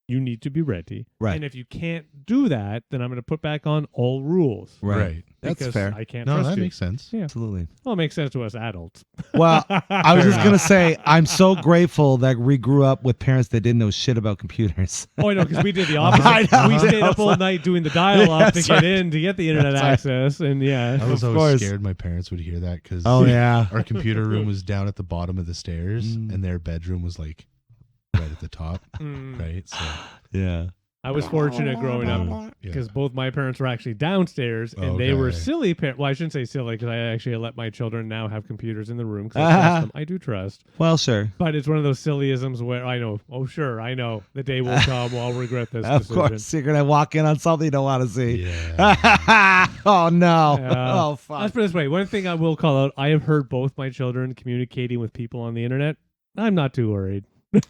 You need to be ready. Right. And if you can't do that, then I'm going to put back on all rules. Right. That's because fair. I can't No, trust that you. makes sense. Yeah. Absolutely. Well, it makes sense to us adults. Well, I was Fair just going to say, I'm so grateful that we grew up with parents that didn't know shit about computers. Oh, I know, because we did the opposite. I know. We stayed up all night doing the dial-up to That's get right. in, to get the internet That's right. access. And I was Of always course. scared my parents would hear that because Oh, yeah. our computer room was down at the bottom of the stairs Mm. and their bedroom was like right at the top. Mm. Right. So Yeah. I was fortunate growing up yeah. because both my parents were actually downstairs and they were Okay. silly parents. Well, I shouldn't say silly because I actually let my children now have computers in the room because I trust them. I do trust. Well, sure. But it's one of those sillyisms where I know, oh, sure, I know the day will come. I'll regret this Of decision. course, you're going to walk in on something you don't want to see. Yeah. Oh, no. Yeah. Oh, Let's fuck. put it this way. One thing I will call out, I have heard both my children communicating with people on the internet. I'm not too worried.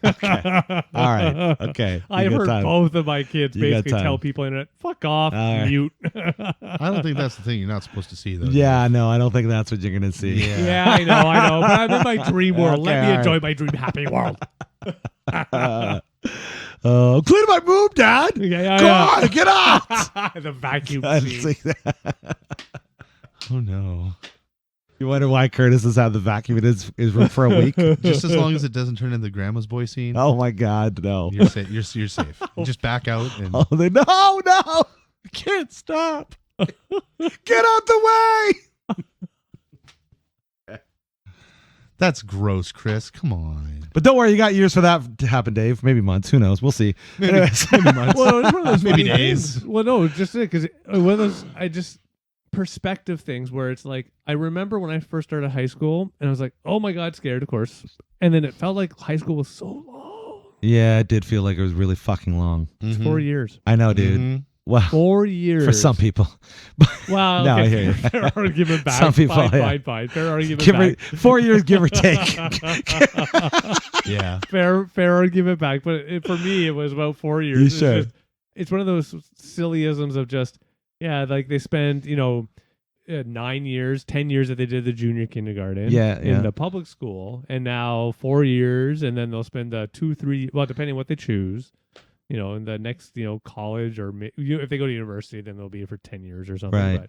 Okay. All right. Okay. I have You got heard time. both of my kids You got basically time. tell people on the internet, fuck off, All right. mute. I don't think that's the thing you're not supposed to see though. Yeah, no, I don't think that's what you're going to see. Yeah. Yeah, I know. But I'm in my dream world. Okay, Let me all enjoy right. my dream happy world. Clean my room, Dad. Yeah, Go on, get out. The vacuum I didn't scene. see that. Oh no. You wonder why Curtis has had the vacuum in his room for a week? Just as long as it doesn't turn into the grandma's boy scene, Oh my God, no! you're safe. You're safe. You just back out and Oh, no! I can't stop. Get out the way! that's gross, Chris. Come on. But don't worry, you got years for that to happen, Dave. Maybe months. Who knows? We'll see. Anyways. Maybe months. Well, it's one of those Maybe funny days. things. Well, no, just it because one of those perspective things where it's like I remember when I first started high school and I was like, oh my God, scared, of course, and then it felt like high school was so long. Yeah, it did feel like it was really fucking long. It's Mhm. 4 years. I know, dude. Mhm. Wow. 4 years For some people. Wow. No, okay. I hear you. Fair argument back. Some people, fine. yeah. Fair argument Give back. 4 years, give or take. Yeah. Fair argument back. But for me, it was about 4 years. You It's sure? just- it's one of those sillyisms of just, like they spend, 9 years, 10 years that they did the junior kindergarten Yeah, yeah. in the public school, and now 4 years, and then they'll spend 2, 3, well, depending on what they choose, in the next, college or if they go to university, then they'll be for 10 years or something. Right.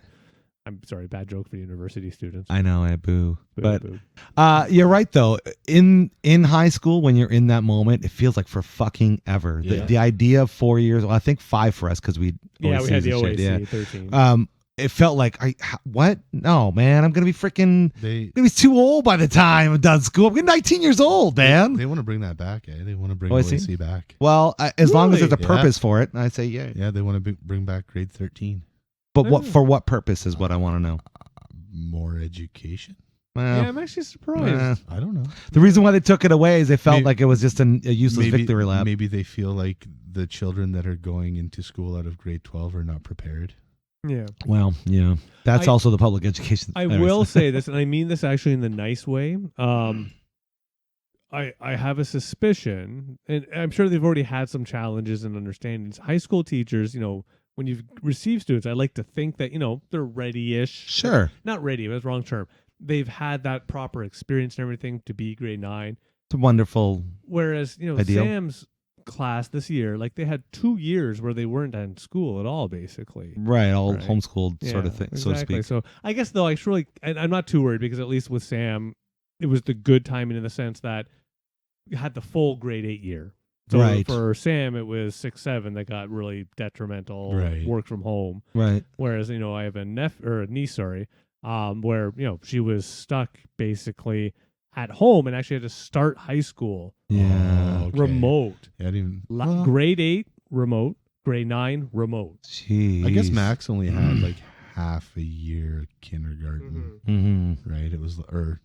But I'm sorry, bad joke for university students. I know, I boo. Boo, But boo. you're right though. In high school, when you're in that moment, it feels like for fucking ever. Yeah. The idea of 4 years, well, I think 5 for us because we We had the and OAC shit, 13. it felt like what? No, man, I'm gonna be freaking. They I'm gonna be too old by the time I'm done school. I'm 19 years old, man. they want to bring that back, eh? They want to bring OAC? OAC back. Well, as long as Really? there's a Yeah. purpose for it, I say yeah. Yeah, they want to bring back grade 13. But what purpose is what I want to know. More education? Well, Yeah, I'm actually surprised. I don't know. the reason why they took it away is they felt Maybe- like it was just a useless victory lap. Maybe they feel like the children that are going into school out of grade 12 are not prepared. Yeah. Well, yeah, that's I- also the public education. I Anyways. will say this, and I mean this actually in the nice way. I have a suspicion, and I'm sure they've already had some challenges and understandings. High school teachers, when you've received students, I like to think that, they're ready-ish. Sure, Not ready, that's the wrong term. They've had that proper experience and everything to be grade 9. it's a wonderful. Whereas, Ideal. Sam's class this year, like they had 2 years where they weren't in school at all, basically. Right, all Right. homeschooled sort of Yeah, thing, so to exactly. speak. So I guess though, and I'm not too worried because at least with Sam, it was the good timing in the sense that you had the full grade 8 year. So Right. for Sam, it was 6, 7 that got really detrimental. Right. Work from home. Right. Whereas I have a niece, where she was stuck basically at home and actually had to start high school Yeah. Oh, okay. remote. Yeah, I didn't even. Well, Grade 8 remote, grade 9 remote. Jeez. I guess Max only had like half a year kindergarten, Mm-hmm. right? It was, or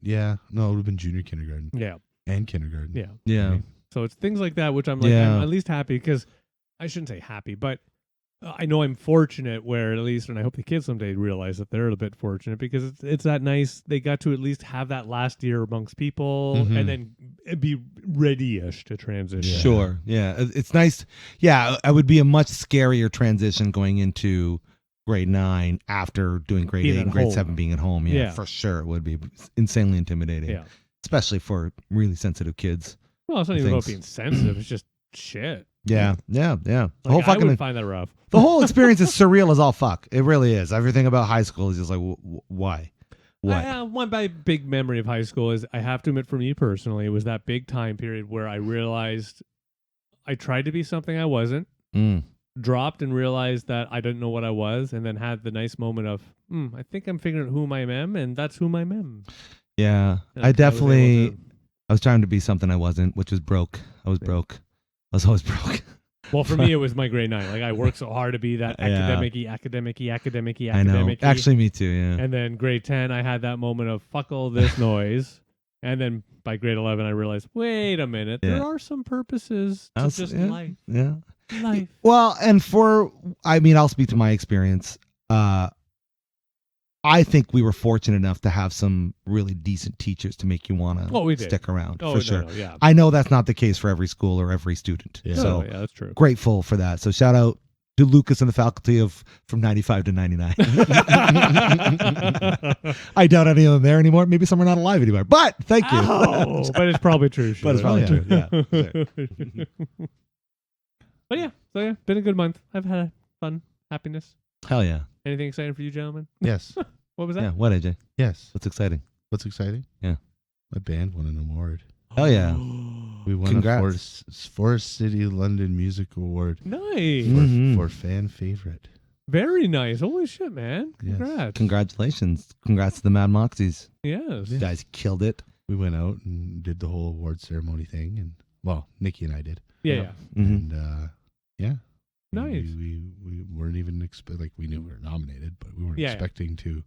yeah, no, it would have been junior kindergarten Yeah, and kindergarten. yeah. Yeah. Right? So it's things like that, which I'm like, Yeah. I'm at least happy because I shouldn't say happy, but I know I'm fortunate where at least, and I hope the kids someday realize that they're a bit fortunate because it's that nice. They got to at least have that last year amongst people Mhm. and then be ready-ish to transition. Yeah. Sure. Yeah. It's nice. Yeah. It would be a much scarier transition going into grade 9 after doing grade Being 8 at and grade home. 7 being at home. Yeah, Yeah. for sure. It would be insanely intimidating. Yeah. Especially for really sensitive kids. Well, it's not even about Things. being sensitive. It's just shit. Yeah. Yeah. Yeah. The Like, whole I fucking would find that rough. the whole experience is surreal as all fuck. It really is. Everything about high school is just like, why? What? One big memory of high school is, I have to admit for me personally, it was that big time period where I realized I tried to be something I wasn't, Mm. dropped and realized that I didn't know what I was, and then had the nice moment of, I think I'm figuring out whom I am, and that's whom I am. Yeah. And I was able definitely, to- I was trying to be something I wasn't, which was broke. I was broke. I was always broke. Well, for me, it was my grade 9. Like, I worked so hard to be that Yeah. academic-y. I know. Actually, me too. Yeah. And then grade 10, I had that moment of, fuck all this noise. And then by grade 11, I realized, wait a minute, Yeah. there are some purposes to just yeah, life. Yeah. Life. Well, and I'll speak to my experience. I think we were fortunate enough to have some really decent teachers to make you want Oh, we to did. stick around Oh, for no, sure. no, yeah. I know that's not the case for every school or every student. Yeah. So yeah, that's true. grateful for that. So shout out to Lucas and the faculty from 95 to 99. I doubt any of them there anymore. Maybe some are not alive anymore. But thank you. Oh, but it's probably true. But it's probably true. Yeah. But yeah, been a good month. I've had fun, happiness. Hell yeah. Anything exciting for you, gentlemen? Yes. What was that? Yeah. What, AJ? Yes. What's exciting? What's exciting? Yeah. My band won an award. Hell yeah. We won Congrats. a Forest City London Music Award Nice. Mhm. for fan favorite. Very nice. Holy shit, man. Yes. Congrats. Congratulations. Congrats to the Mad Moxies. Yes. You guys killed it. We went out and did the whole award ceremony thing, and well, Nikki and I did, Yeah. Mhm. and yeah, Nice. We weren't even like we knew we were nominated, but we weren't Yeah. expecting to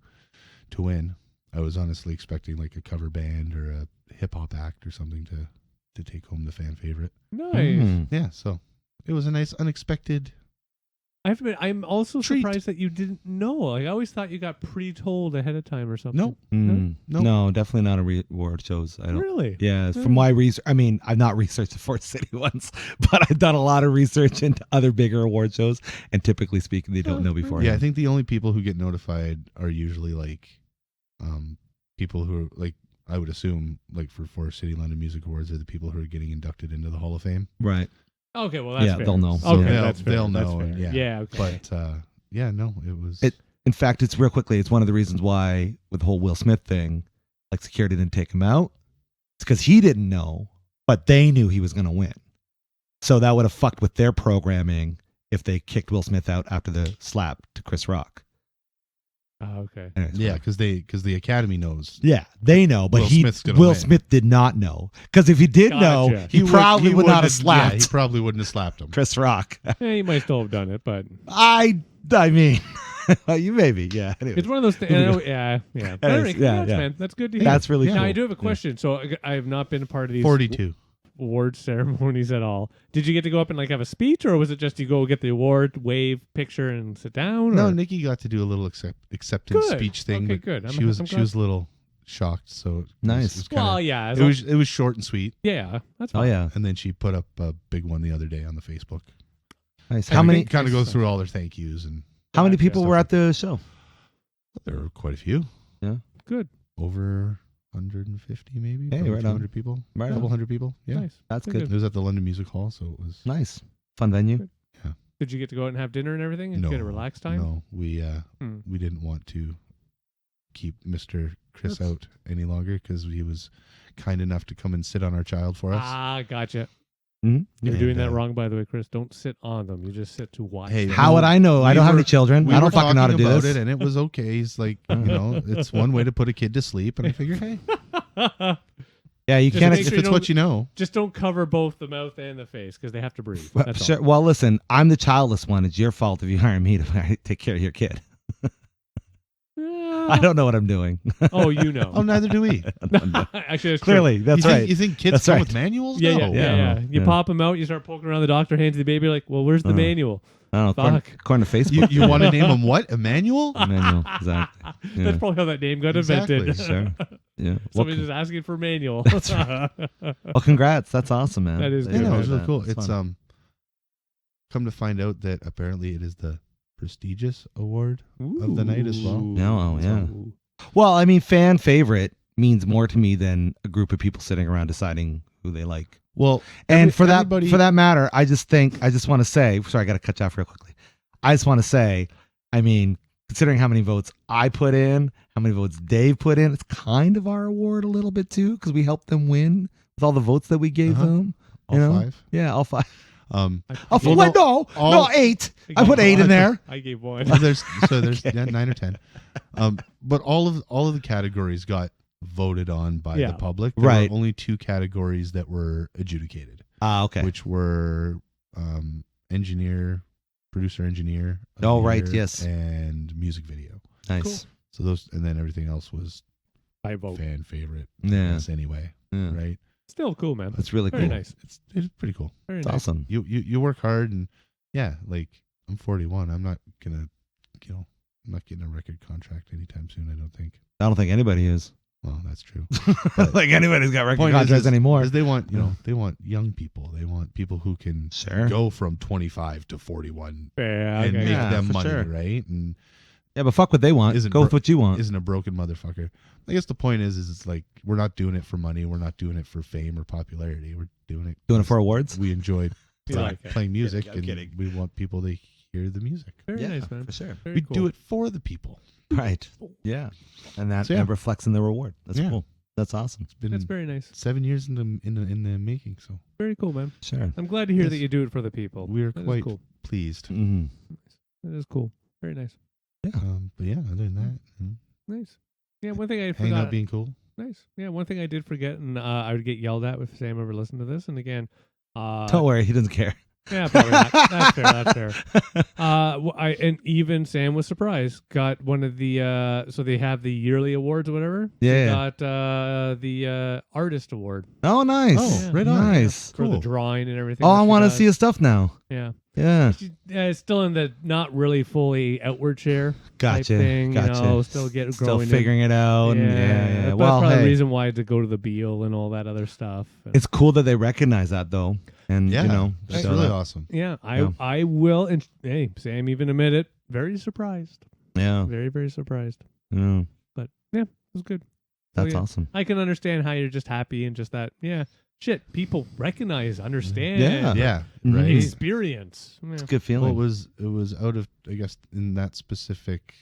win. I was honestly expecting like a cover band or a hip hop act or something to take home the fan favorite. Nice. Mm. Yeah, so it was a nice unexpected. I have to admit, I'm also Treat. surprised that you didn't know. Like, I always thought you got pre-told ahead of time or something. Nope. Mm. Nope. No, definitely not a award shows. I don't. Really? Yeah, from my research, I mean, I've not researched the Fort City ones, but I've done a lot of research into other bigger award shows, and typically speaking, they don't know before. Yeah, I think the only people who get notified are usually like people who are like, I would assume like for Forest City London Music Awards are the people who are getting inducted into the Hall of Fame. Right. Okay, well, that's Yeah, fair. they'll know. Okay, They'll- that's fair. they'll That's know, fair. and yeah. Yeah, okay. But yeah, no, it was. In fact, it's real quickly. It's one of the reasons why with the whole Will Smith thing, like security didn't take him out. It's because he didn't know, but they knew he was going to win. So that would have fucked with their programming if they kicked Will Smith out after the slap to Chris Rock. Oh, okay. Anyways, Yeah, whatever. because the Academy knows. Yeah, they know, but Will Will Smith's gonna win. Smith did not know. Because if he did know, Gotcha. he probably would not have slapped Yeah, he probably wouldn't have slapped him. Chris Rock. Yeah, he might still have done it, but I mean, you maybe, yeah. Anyways. it's one of those things. Yeah. But Anyways, anyway, congrats, yeah. man. That's good to hear. That's really Now, cool. I do have a question. So I have not been a part of these 42. award ceremonies at all. Did you get to go up and like have a speech, or was it just you go get the award, wave, picture, and sit down? No, or? Nikki got to do a little acceptance Good. speech thing. Okay, but good. I'm She was glad. a little shocked. So it Nice. was kinda, Well, yeah. as it long- was short and sweet. yeah, that's Oh fine. yeah, And then she put up a big one the other day on the Facebook. nice. How many kind of goes through all their thank yous, and How many Gotcha. people were at the show? there were quite a few. Good. Over 150 maybe. Hey, probably right on. 200 people. Right Couple on. hundred people. Yeah. Nice. That's Very good. It was at the London Music Hall, so it was Nice, fun venue. Did you get to go out and have dinner and everything? And no get a relaxed time? No, we Hmm. we didn't want to keep Mr. Chris That's- out any longer because he was kind enough to come and sit on our child for us. Ah, gotcha. Mhm. You're And, doing that wrong, by the way, Chris. Don't sit on them. You just sit to watch. Hey, them. How would I know? I We don't have were- any children. We I were don't fucking know how to talking do about this. it, and it was okay. He's like, it's one way to put a kid to sleep, and I figure, hey, Yeah, you Just can't. make if sure you it's don't- what you know, Just don't cover both the mouth and the face because they have to breathe. Well, That's sure. all. Well, listen, I'm the childless one. It's your fault if you hire me to take care of your kid. I don't know what I'm doing. Oh, you know. oh, neither do we. Actually, that's Clearly, that's you right. think, You think kids That's come right. with manuals? True. Yeah, No. yeah, yeah, yeah. You Yeah. pop them out. You start poking around the doctor, hands the baby. Like, well, where's the manual? I don't know. Fuck. According to Facebook, You want to name them what? Emmanuel? manual. Exactly. Yeah. That's probably how that name got Exactly, invented. Sure. Yeah. Well, Somebody's just asking for manual. That's well, congrats. That's awesome, man. That is you good. Yeah, no, did it's really that. cool. That's It's fun. come to find out that apparently it is the prestigious award of the night as well. Ooh. Yeah, oh, yeah. Ooh. Well, I mean, fan favorite means more to me than a group of people sitting around deciding who they like. Well, And for everybody- that matter, I just want to say, sorry, I got to cut you off real quickly. I just want to say, I mean, considering how many votes I put in, how many votes Dave put in, it's kind of our award a little bit too, because we helped them win with all the votes that we gave Uh-huh. them. all you know? five. Yeah, all five. Um, Oh, Well, wait, no, no, all- 8. I I put gave 8 in one. there. I gave one. well, there's 9 or 10. But all of the categories got voted on by Yeah. the public. There Right. were only 2 categories that were adjudicated, Ah, okay. which were producer engineer. of Oh, the right, year, yes. and music video. Nice. Cool. So those, and then everything else was I vote. fan favorite. Yeah. Yes, anyway, Yeah. right? Still cool, man. That's really Very cool. nice. It's pretty cool. Very It's nice. awesome. You work hard, and yeah, like I'm 41. I'm not gonna, I'm not getting a record contract anytime soon. I don't think. I don't think anybody is. Well, that's true. like anybody's got record Point is- contracts anymore. Is they want they want young people. They want people who can Sure. go from 25 to 41 Yeah, and okay. make Yeah, them for money, sure. right? And Yeah, but fuck what they want. Isn't Go with bro- what you want. isn't a broken motherfucker. I guess the point is it's like we're not doing it for money. We're not doing it for fame or popularity. We're doing it Doing it for because awards? we enjoyed You like it. playing music, I'm and kidding. we want people to hear the music. Very Yeah, nice, man. for sure. Very We cool. do it for the people. Right. Yeah. And that So, yeah. reflects in the reward. That's Yeah. cool. That's awesome. It's been That's very nice. 7 years in the making, so Very cool, man. Sure. I'm glad to hear Yes. that you do it for the people. we're That is quite cool. pleased. Mm-hmm. That is cool. Very nice. But yeah, other than that, Nice. Yeah, one thing I hanging forgot. out being cool. Nice. Yeah, one thing I did forget, and I would get yelled at if Sam ever listened to this. And again, Don't worry, he doesn't care. yeah, probably not. That's fair. That's fair. And even Sam was surprised. Got one of the so they have the yearly awards or whatever. Yeah. Got the artist award Oh, nice. Oh, right on. Nice. for the Cool. drawing and everything. Oh, that I she want to does. see his stuff now. Yeah. Yeah. It's still in the not really fully outward share type Gotcha. thing. Gotcha. You know, still growing. Still figuring it out. Yeah. Yeah. That's Well, probably the hey, reason why I had to go to the Beal and all that other stuff. it's cool that they recognize that though, and Yeah, you know, that's so really that- awesome. Yeah, Yeah. I will. And hey, Sam even admitted very surprised, Yeah. very very surprised. Yeah. But yeah, it was good. That's yeah. awesome. I can understand how you're just happy and just that. Yeah, shit. People recognize, understand. Yeah. Yeah, Mhm. right. It's- Experience. Yeah. It's a good Well, feeling. it was out of, I guess, in that specific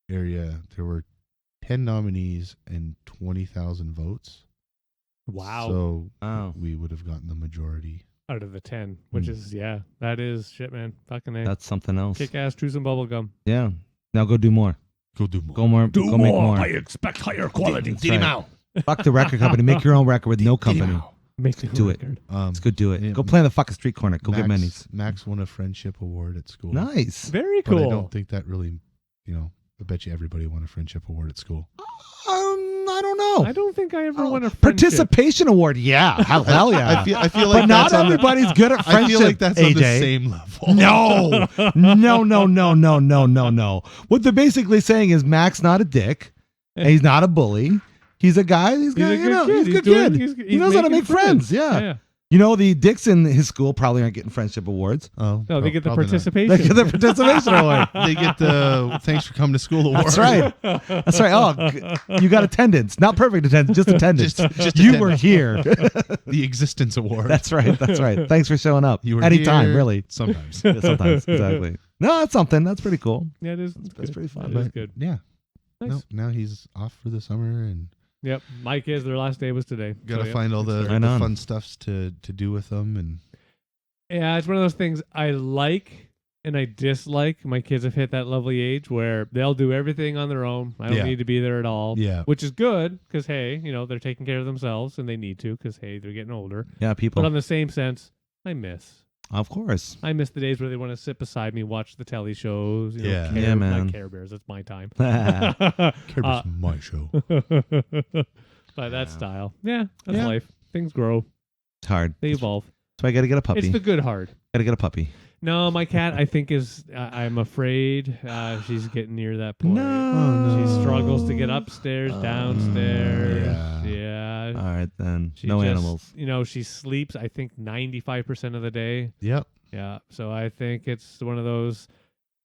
area, there were 10 nominees and 20,000 votes. Wow. So Wow. we would have gotten the majority. Out of the 10, which is, that is shit, man. Fucking A. That's something else. Kick ass, chew some bubble gum. Yeah. Now go do more. Go do more. Go more. Go make more. I expect higher quality. That's right. Fuck the record company. Make your own record with no company. Make the Do it. record. Let's go do it. yeah, Go play on the fucking street corner. Go get minis. Max won a friendship award at school. Nice. Very But cool. I don't think that really, I bet you everybody won a friendship award at school. I don't know. I don't think I ever won a friendship. Participation award. Yeah. Hell yeah. I feel like but not that's on the- everybody's good at friendship. I feel like that's AJ. on the same level. No. What they're basically saying is Mac's not a dick. And he's not a bully. He's a guy. He's a good kid. He's a good doing- kid. He he's knows how to making make friends. Yeah. You know, the dicks in his school probably aren't getting friendship awards. Oh, No, they get the probably not. participation. They get the participation award. They get the thanks for coming to school award. That's right. That's right. Oh, you got attendance. Not perfect attendance, just attendance. Just you attendance. were here. The existence award. That's right. That's right. Thanks for showing up. You were Anytime, here really. Sometimes. Yeah, sometimes. Exactly. No, that's something. That's pretty cool. Yeah, it is. That's pretty fun. That is good. Yeah. Nice. No, now he's off for the summer and Yep. My kids, their last day was today. got to So, find all it's the fair. Right on. fun stuffs to do with them. And Yeah, it's one of those things I like and I dislike. My kids have hit that lovely age where they'll do everything on their own. I don't Yeah. need to be there at all. yeah, Which is good because, hey, they're taking care of themselves and they need to because, hey, they're getting older. Yeah, people. But on the same sense, I miss Of course. the days where they want to sit beside me, watch the telly shows. Yeah. Yeah, man. Not Care Bears. That's my time. Care Bears my show. By that style. Yeah, that's Yeah. life. Things grow. It's hard. They evolve. So I got to get a puppy. It's the good hard. Got to get a puppy. No, my cat, I think is. I'm afraid she's getting near that point. No. She struggles to get upstairs, downstairs. yeah. Yeah. All right, then. She No just- animals. She sleeps. I think 95% of the day. Yep. Yeah. So I think it's one of those.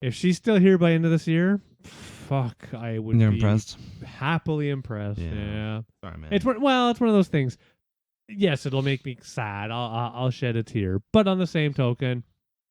If she's still here by end of this year, fuck, I would You're be impressed? happily impressed. Yeah. Yeah. Sorry, man. It's one of those things. Yes, it'll make me sad. I'll shed a tear. But on the same token,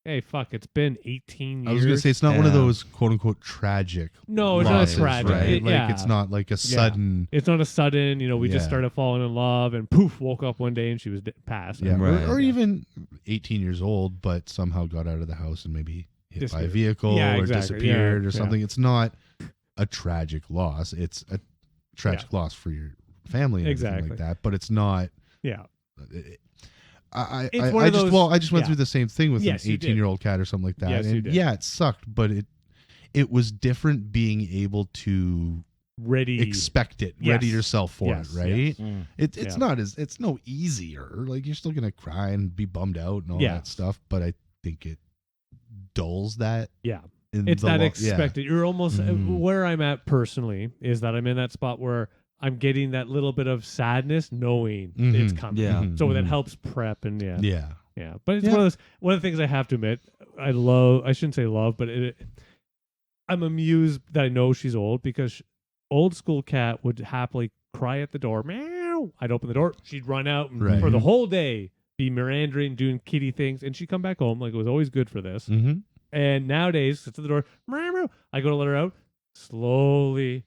hey, fuck, it's been 18 years. I was gonna say it's not one of Yeah. those quote unquote tragic. No, it's not losses, tragic. Right? Like Yeah. it's not like a sudden. It's not a sudden, we just Yeah. started falling in love and poof, woke up one day and she was passed. Yeah, Right. or even 18 years old, but somehow got out of the house and maybe hit by a Disappeared. vehicle Yeah, or exactly. disappeared Yeah, or something. It's not a tragic loss. It's a tragic loss for your family and everything Exactly. like that. But it's not. Yeah. I It's one of those- just went yeah. through the same thing with Yes, an you did. 18-year-old cat or something like that. Yes, you and did. yeah, it sucked, but it was different being able to Ready. expect it, Yes. ready yourself for Yes, it, right? Mm. It's Yeah. it's no easier. Like you're still gonna cry and be bummed out and all Yeah. that stuff, but I think it dulls that. Yeah. In It's the that yeah. expected. You're almost Mhm. where I'm at personally is that I'm in that spot where I'm getting that little bit of sadness knowing it's Mhm. coming. Yeah. Mhm. So that Mhm. helps prep and yeah. Yeah. But it's Yeah. one of the things I have to admit, I shouldn't say love, but I'm amused that I know she's old because old school cat would happily cry at the door. Meow. I'd open the door. She'd run out and Right. for the whole day be meandering, doing kitty things. And she'd come back home. Like it was always good for this. Mm-hmm. And nowadays, sits at the door. Meow, meow. I go to let her out. Slowly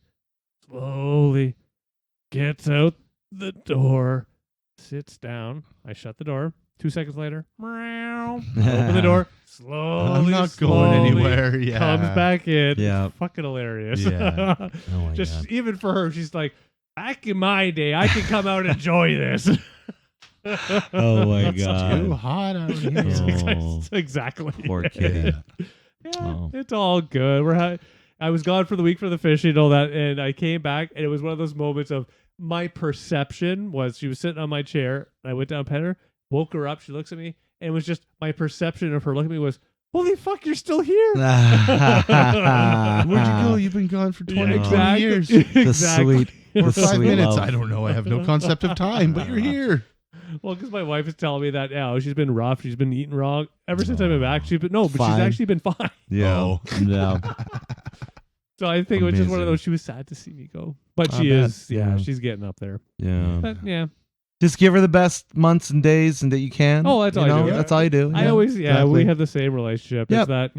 gets out the door, sits down. I shut the door. 2 seconds later, meow. Open the door. Slowly, I'm not going slowly anywhere. Yeah. Comes back in. Yeah. It's fucking hilarious. Yeah. Oh my Just God. even for her, she's like, back in my day, I could come out and enjoy this. Oh my It's God. too hot out here. Oh. Exactly. Poor kitty. Yeah. Yeah, Oh. it's all good. I was gone for the week for the fishing and all that, and I came back, and it was one of those moments of my perception was she was sitting on my chair, and I went down, pet her, woke her up, she looks at me, and it was just my perception of her looking at me was, holy fuck, you're still here. Where'd you go? You've been gone for 20, 20 years. The sweet, Or the 5 sweet minutes. love. I don't know. I have no concept of time, but you're here. Well, because my wife is telling me that she's been rough, she's been eating wrong ever since I've been back. She's Fine. actually been fine. Yeah. Oh. No. So I think it was just one of Amazing. those. She was sad to see me go, but I she bet, is. Yeah, yeah. she's getting up there. Yeah. But yeah, Just give her the best months and days and that you can. Oh, that's you all I know? do. That's all you do. I Yeah, always, exactly. we have the same relationship. Yep. It's that,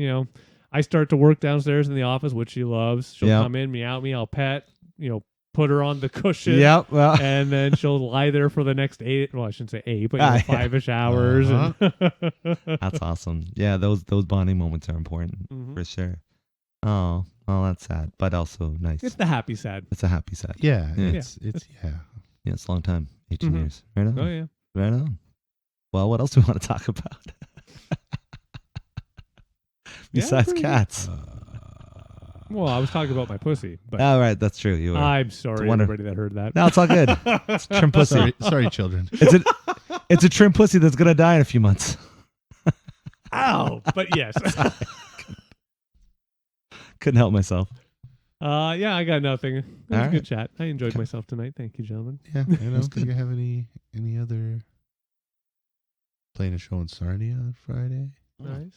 I start to work downstairs in the office, which she loves. She'll Yep. come in, meow me, I'll pet, put her on the cushion. Yep. Well, And then she'll lie there for the next 8. Well, I shouldn't say 8, but 5-ish hours. that's awesome. Yeah, those bonding moments are important Mhm. for sure. Oh, that's sad, but also nice. It's the happy sad. It's a happy sad. Yeah, Yeah. it's yeah. Yeah, it's a long time. 18 Mhm. years. Right on. Oh yeah. Right on. Well, what else do we want to talk about? Besides pretty- cats. Well, I was talking about my pussy, but Oh, right. That's true. You were. I'm sorry, wonder- everybody that heard that. No, it's all good. It's trim pussy. Sorry, children. It's a trim pussy that's going to die in a few months. Ow! But yes. Couldn't help myself. Yeah, I got nothing. It was All a right. good chat. I enjoyed myself tonight. Thank you, gentlemen. Yeah, I don't think I have any other playing a show in Sarnia on Friday. Nice.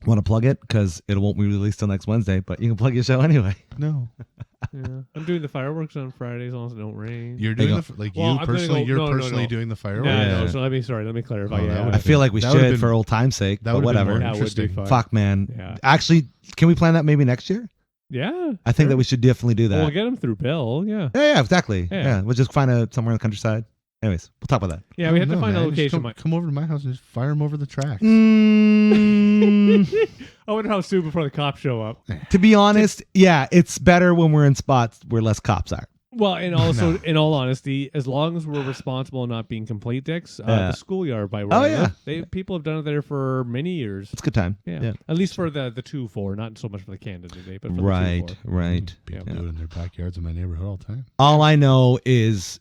Want to plug it? Because it won't be released till next Wednesday, but you can plug your show anyway. No, Yeah, I'm doing the fireworks on Friday as long as it don't rain. you're There doing you the like Well, you I'm gonna personally. go- You're no, personally no. doing the No, fireworks. Yeah. no. So let me clarify. Oh, that Yeah, would've I feel like we That would've should been- for old time's sake, that but would've been whatever. more that would be interesting. fun. Fuck, man. Yeah. Actually, can we plan that maybe next year? Yeah. I think that we should definitely do that. We'll get them through Bill. Yeah. Yeah, exactly. Yeah. Yeah. We'll just find somewhere in the countryside. Anyways, we'll talk about that. Yeah, we have to No, find a man, just location. Come over to my house and just fire them over the tracks. I wonder how soon before the cops show up. To be honest, yeah, it's better when we're in spots where less cops are. Well, and also, No. in all honesty, as long as we're responsible and not being complete dicks, Yeah. the schoolyard by where Oh, I yeah. live, people have done it there for many years. It's a good time. Yeah. At least for the 2-4, not so much for the Canada Day, but for Right, the 2-4. right. People Yeah. do it in their backyards in my neighborhood all the time. All I know is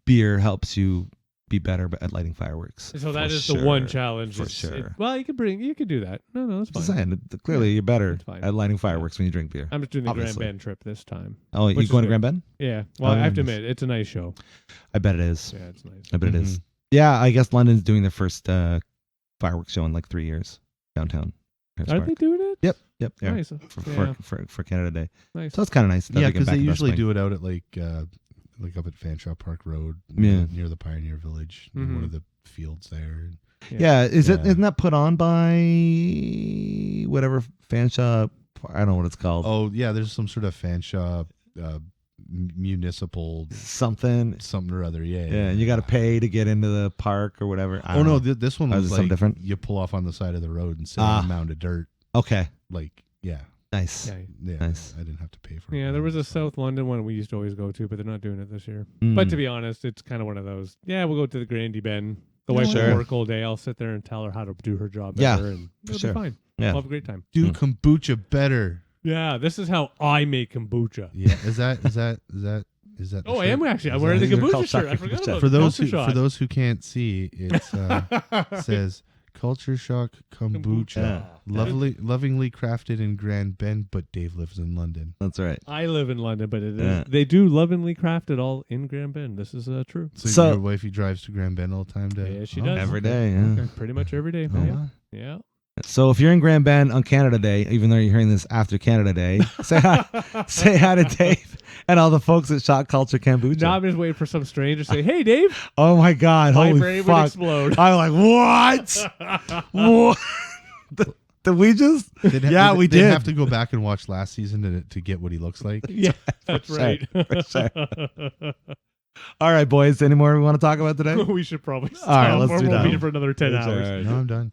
beer helps you be better at lighting fireworks. So that For is the one sure. challenge. For It's- sure. well, you could do that. No, that's Just fine. saying, clearly you're better That's fine. at lighting fireworks when you drink beer. I'm just doing the Obviously. Grand Bend trip this time. Oh, you which is going to good. Grand Bend? Yeah. Well, Oh, I have to nice. admit, it's a nice show. I bet it is. Yeah, it's nice. I bet it is. Yeah, I guess London's doing their first fireworks show in like 3 years downtown. Harris Are Park. they doing it? Yep. Yeah. Nice. For Canada Day. Nice. So it's kind of nice. that Yeah, they get because back they in that usually swing. do it out at like up at Fanshawe Park Road, Yeah. near the Pioneer Village, in Mhm. one of the fields there. Yeah, isn't that put on by whatever Fanshawe? I don't know what it's called. Oh yeah, there's some sort of Fanshawe municipal Something. something or other. Yeah, Yeah, and you got to pay to get into the park or whatever. I Oh don't no, know. this one Oh, is was it like something different? you pull off on the side of the road and sit on a mound of dirt. Okay, Like yeah, nice. Yeah. Nice. I didn't have to pay for it. Yeah, there was a South London one we used to always go to, but they're not doing it this year. Mm. But to be honest, it's kind of one of those. Yeah, we'll go to the Grandy Bend. The wife Sure. will work all day. I'll sit there and tell her how to do her job Yeah, better, and it'll sure. be fine. Yeah. We'll have a great time. do kombucha better. Yeah, this is how I make kombucha. Yeah, is that? the Oh, I shirt? am actually. I'm Is wearing the that- They're kombucha called shirt. I Shock forgot kombucha. about for the those culture who shock. for those who can't see, it says Culture Shock Kombucha, Yeah. lovingly crafted in Grand Bend, but Dave lives in London. That's right. I live in London, but it is, Yeah. they do lovingly craft it all in Grand Bend. This is true. So, So- your wifey drives to Grand Bend all the time. Yeah, she does. Every day. Yeah. Pretty much every day. Oh, Yeah. wow. Yeah. So if you're in Grand Bend on Canada Day, even though you're hearing this after Canada Day, say hi to Dave and all the folks at Shock Culture Kombucha. Now I'm just waiting for some stranger to say, "Hey, Dave." Oh my God! My Holy brain would fuck! explode. I'm like, what? What? Did we just? Yeah, we They did. have to go back and watch last season to get what he looks like. Yeah, that's sure, right. for sure. All right, boys. Any more we want to talk about today? We should probably stop. All right, let's or do we'll that. be here for another 10 That's all hours. right. No, I'm done.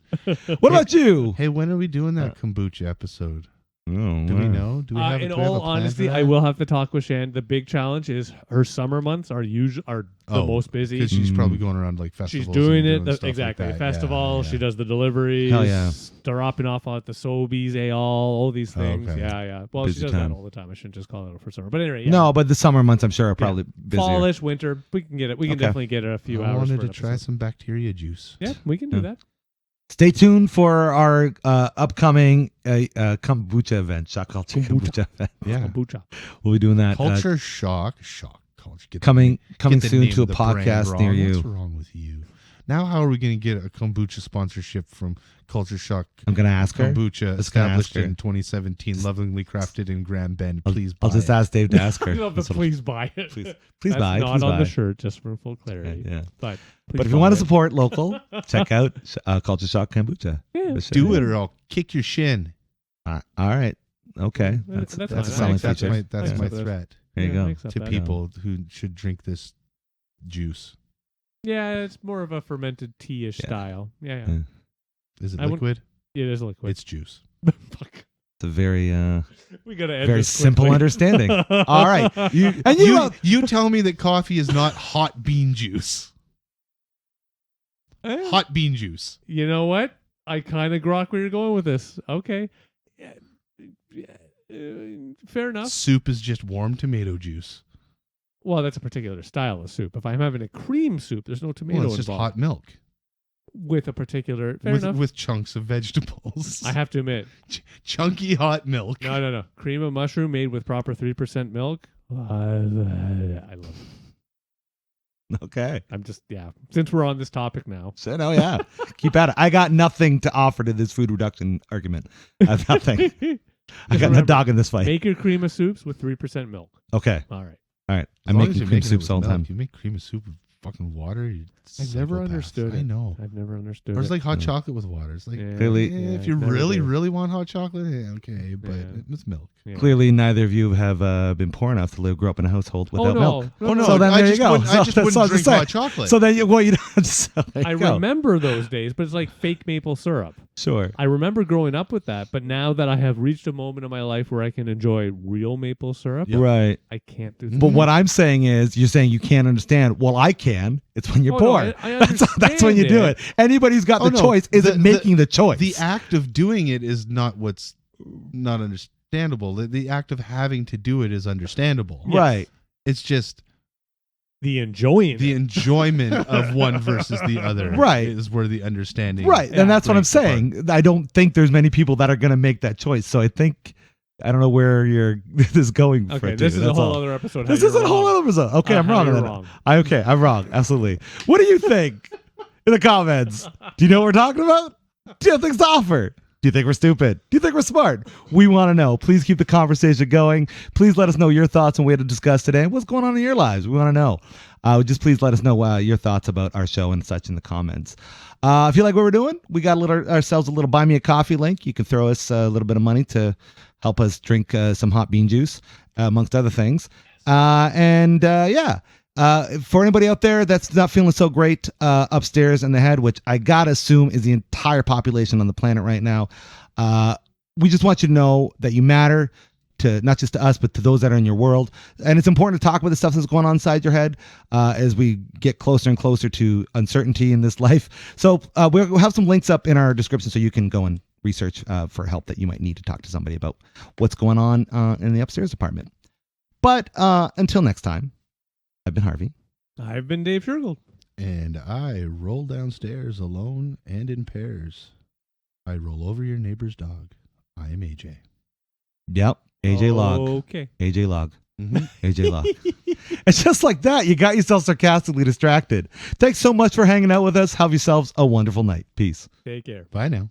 What about you? Hey, when are we doing that kombucha episode? Oh, Do we know? Do we have? In do we have a all plan for honesty, that? I will have to talk with Shan. The big challenge is her summer months are the most busy. because she's probably going around like She's festivals. doing and it stuff exactly. Like that. Festival. Yeah, She does the deliveries. Hell yeah. Dropping off at the Sobeys, all these Oh, things. okay. Yeah. Well, Busy she does time. that all the time. I shouldn't just call it for summer. But anyway, yeah. No, but the summer months, I'm sure, are probably busier. Fallish, winter. We can get it. We can Okay. definitely get it a few I hours. wanted for to an try episode. some bacteria juice. Yeah, we can do Yeah. that. Stay tuned for our upcoming kombucha event, Shock Culture Kombucha event. Yeah. Kombucha. We'll be doing that Culture shock culture. Get the coming the soon name to a of the brand podcast wrong. near you. What's wrong with you? Now, how are we going to get a kombucha sponsorship from Culture Shock I'm gonna ask her. Kombucha, Just gonna ask established her. in 2017, lovingly crafted in Grand Bend? I'll- Please, I'll buy just it. ask Dave to ask her. I love the That's what- please buy it. please That's buy. not Please on buy. the shirt, just for full clarity. Yeah. But But if you want to support local, check out Culture Shock Kombucha. Yeah. For sure. Do it, or I'll kick your shin. All right. Okay. That's That's fine. a solid that's feature. my that's I my accept that. threat There you Yeah, I go. accept to that. people who should drink this juice. Yeah, it's more of a fermented tea-ish Yeah. style. Yeah. Yeah. Is it I wouldn't- liquid? It is liquid. It's juice. Fuck. It's a very We gotta end very this simple quickly. understanding. All right. You And you tell me that coffee is not hot bean juice. Eh, Hot bean juice. You know what? I kind of grok where you're going with this. Okay. Fair enough. Soup is just warm tomato juice. Well, that's a particular style of soup. If I'm having a cream soup, there's no tomato Well, it's just involved. hot milk With a particular... Fair enough. with chunks of vegetables. I have to admit. Chunky hot milk. No. Cream of mushroom made with proper 3% milk. I love it. Okay. I'm just, yeah. Since we're on this topic now. So no, yeah. Keep at it. I got nothing to offer to this food reduction argument. I have nothing. I got no remember, dog in this fight. Make your cream of soups with 3% milk. Okay. All right. All right. As I'm long as making you're cream it soups with all the milk, time. You make cream of soup with fucking water. You're I've never psychopath. understood I it. know. I've never understood Or it's it. like hot Yeah. chocolate with water. It's like Yeah, Clearly- if yeah, you never really, did. really want hot chocolate, okay, but Yeah. with milk. Yeah. Clearly, neither of you have been poor enough to grow up in a household without milk. Oh no! So then I there you just go. wouldn't, I So just that's wouldn't what I was drink saying. hot chocolate. So then, you don't. So there I you go. remember those days, but it's like fake maple syrup. Sure. I remember growing up with that, but now that I have reached a moment in my life where I can enjoy real maple syrup, Yep. Right. I can't do But what I'm saying is, you're saying you can't understand. Well, I can. It's when you're Oh, no, poor. I That's when you do it. Anybody who's got Oh, the no. choice isn't The- making the choice. the act of doing it is not what's not understandable. The act of having to do it is understandable. Yes. Right. It's just The enjoying the it. enjoyment of one versus the other. Right. Is where the understanding. Right. And that's what I'm breaks apart. saying. I don't think there's many people that are going to make that choice. So I think, I don't know where this is going. for Okay, it this to. is a That's whole all. other episode. This how is a you're whole wrong. other result. Okay, I'm How wrong. you're on that. wrong. Okay, I'm wrong. Absolutely. What do you think in the comments? Do you know what we're talking about? Do you have things to offer? Do you think we're stupid? Do you think we're smart? We want to know. Please keep the conversation going. Please let us know your thoughts on what we had to discuss today. What's going on in your lives? We want to know. Just please let us know your thoughts about our show and such in the comments. If you like what we're doing, we got ourselves a little Buy Me a Coffee link. You can throw us a little bit of money to help us drink some hot bean juice, amongst other things. For anybody out there that's not feeling so great upstairs in the head, which I gotta assume is the entire population on the planet right now, we just want you to know that you matter, to not just to us, but to those that are in your world. And it's important to talk about the stuff that's going on inside your head as we get closer and closer to uncertainty in this life. So we'll have some links up in our description so you can go and research for help that you might need to talk to somebody about what's going on in the upstairs apartment. But until next time, I've been Harvey. I've been Dave Shergold. And I roll downstairs alone and in pairs. I roll over your neighbor's dog. I am AJ. Yep. AJ Log. Okay. AJ Log. Mhm. AJ Log. It's just like that. You got yourself sarcastically distracted. Thanks so much for hanging out with us. Have yourselves a wonderful night. Peace. Take care. Bye now.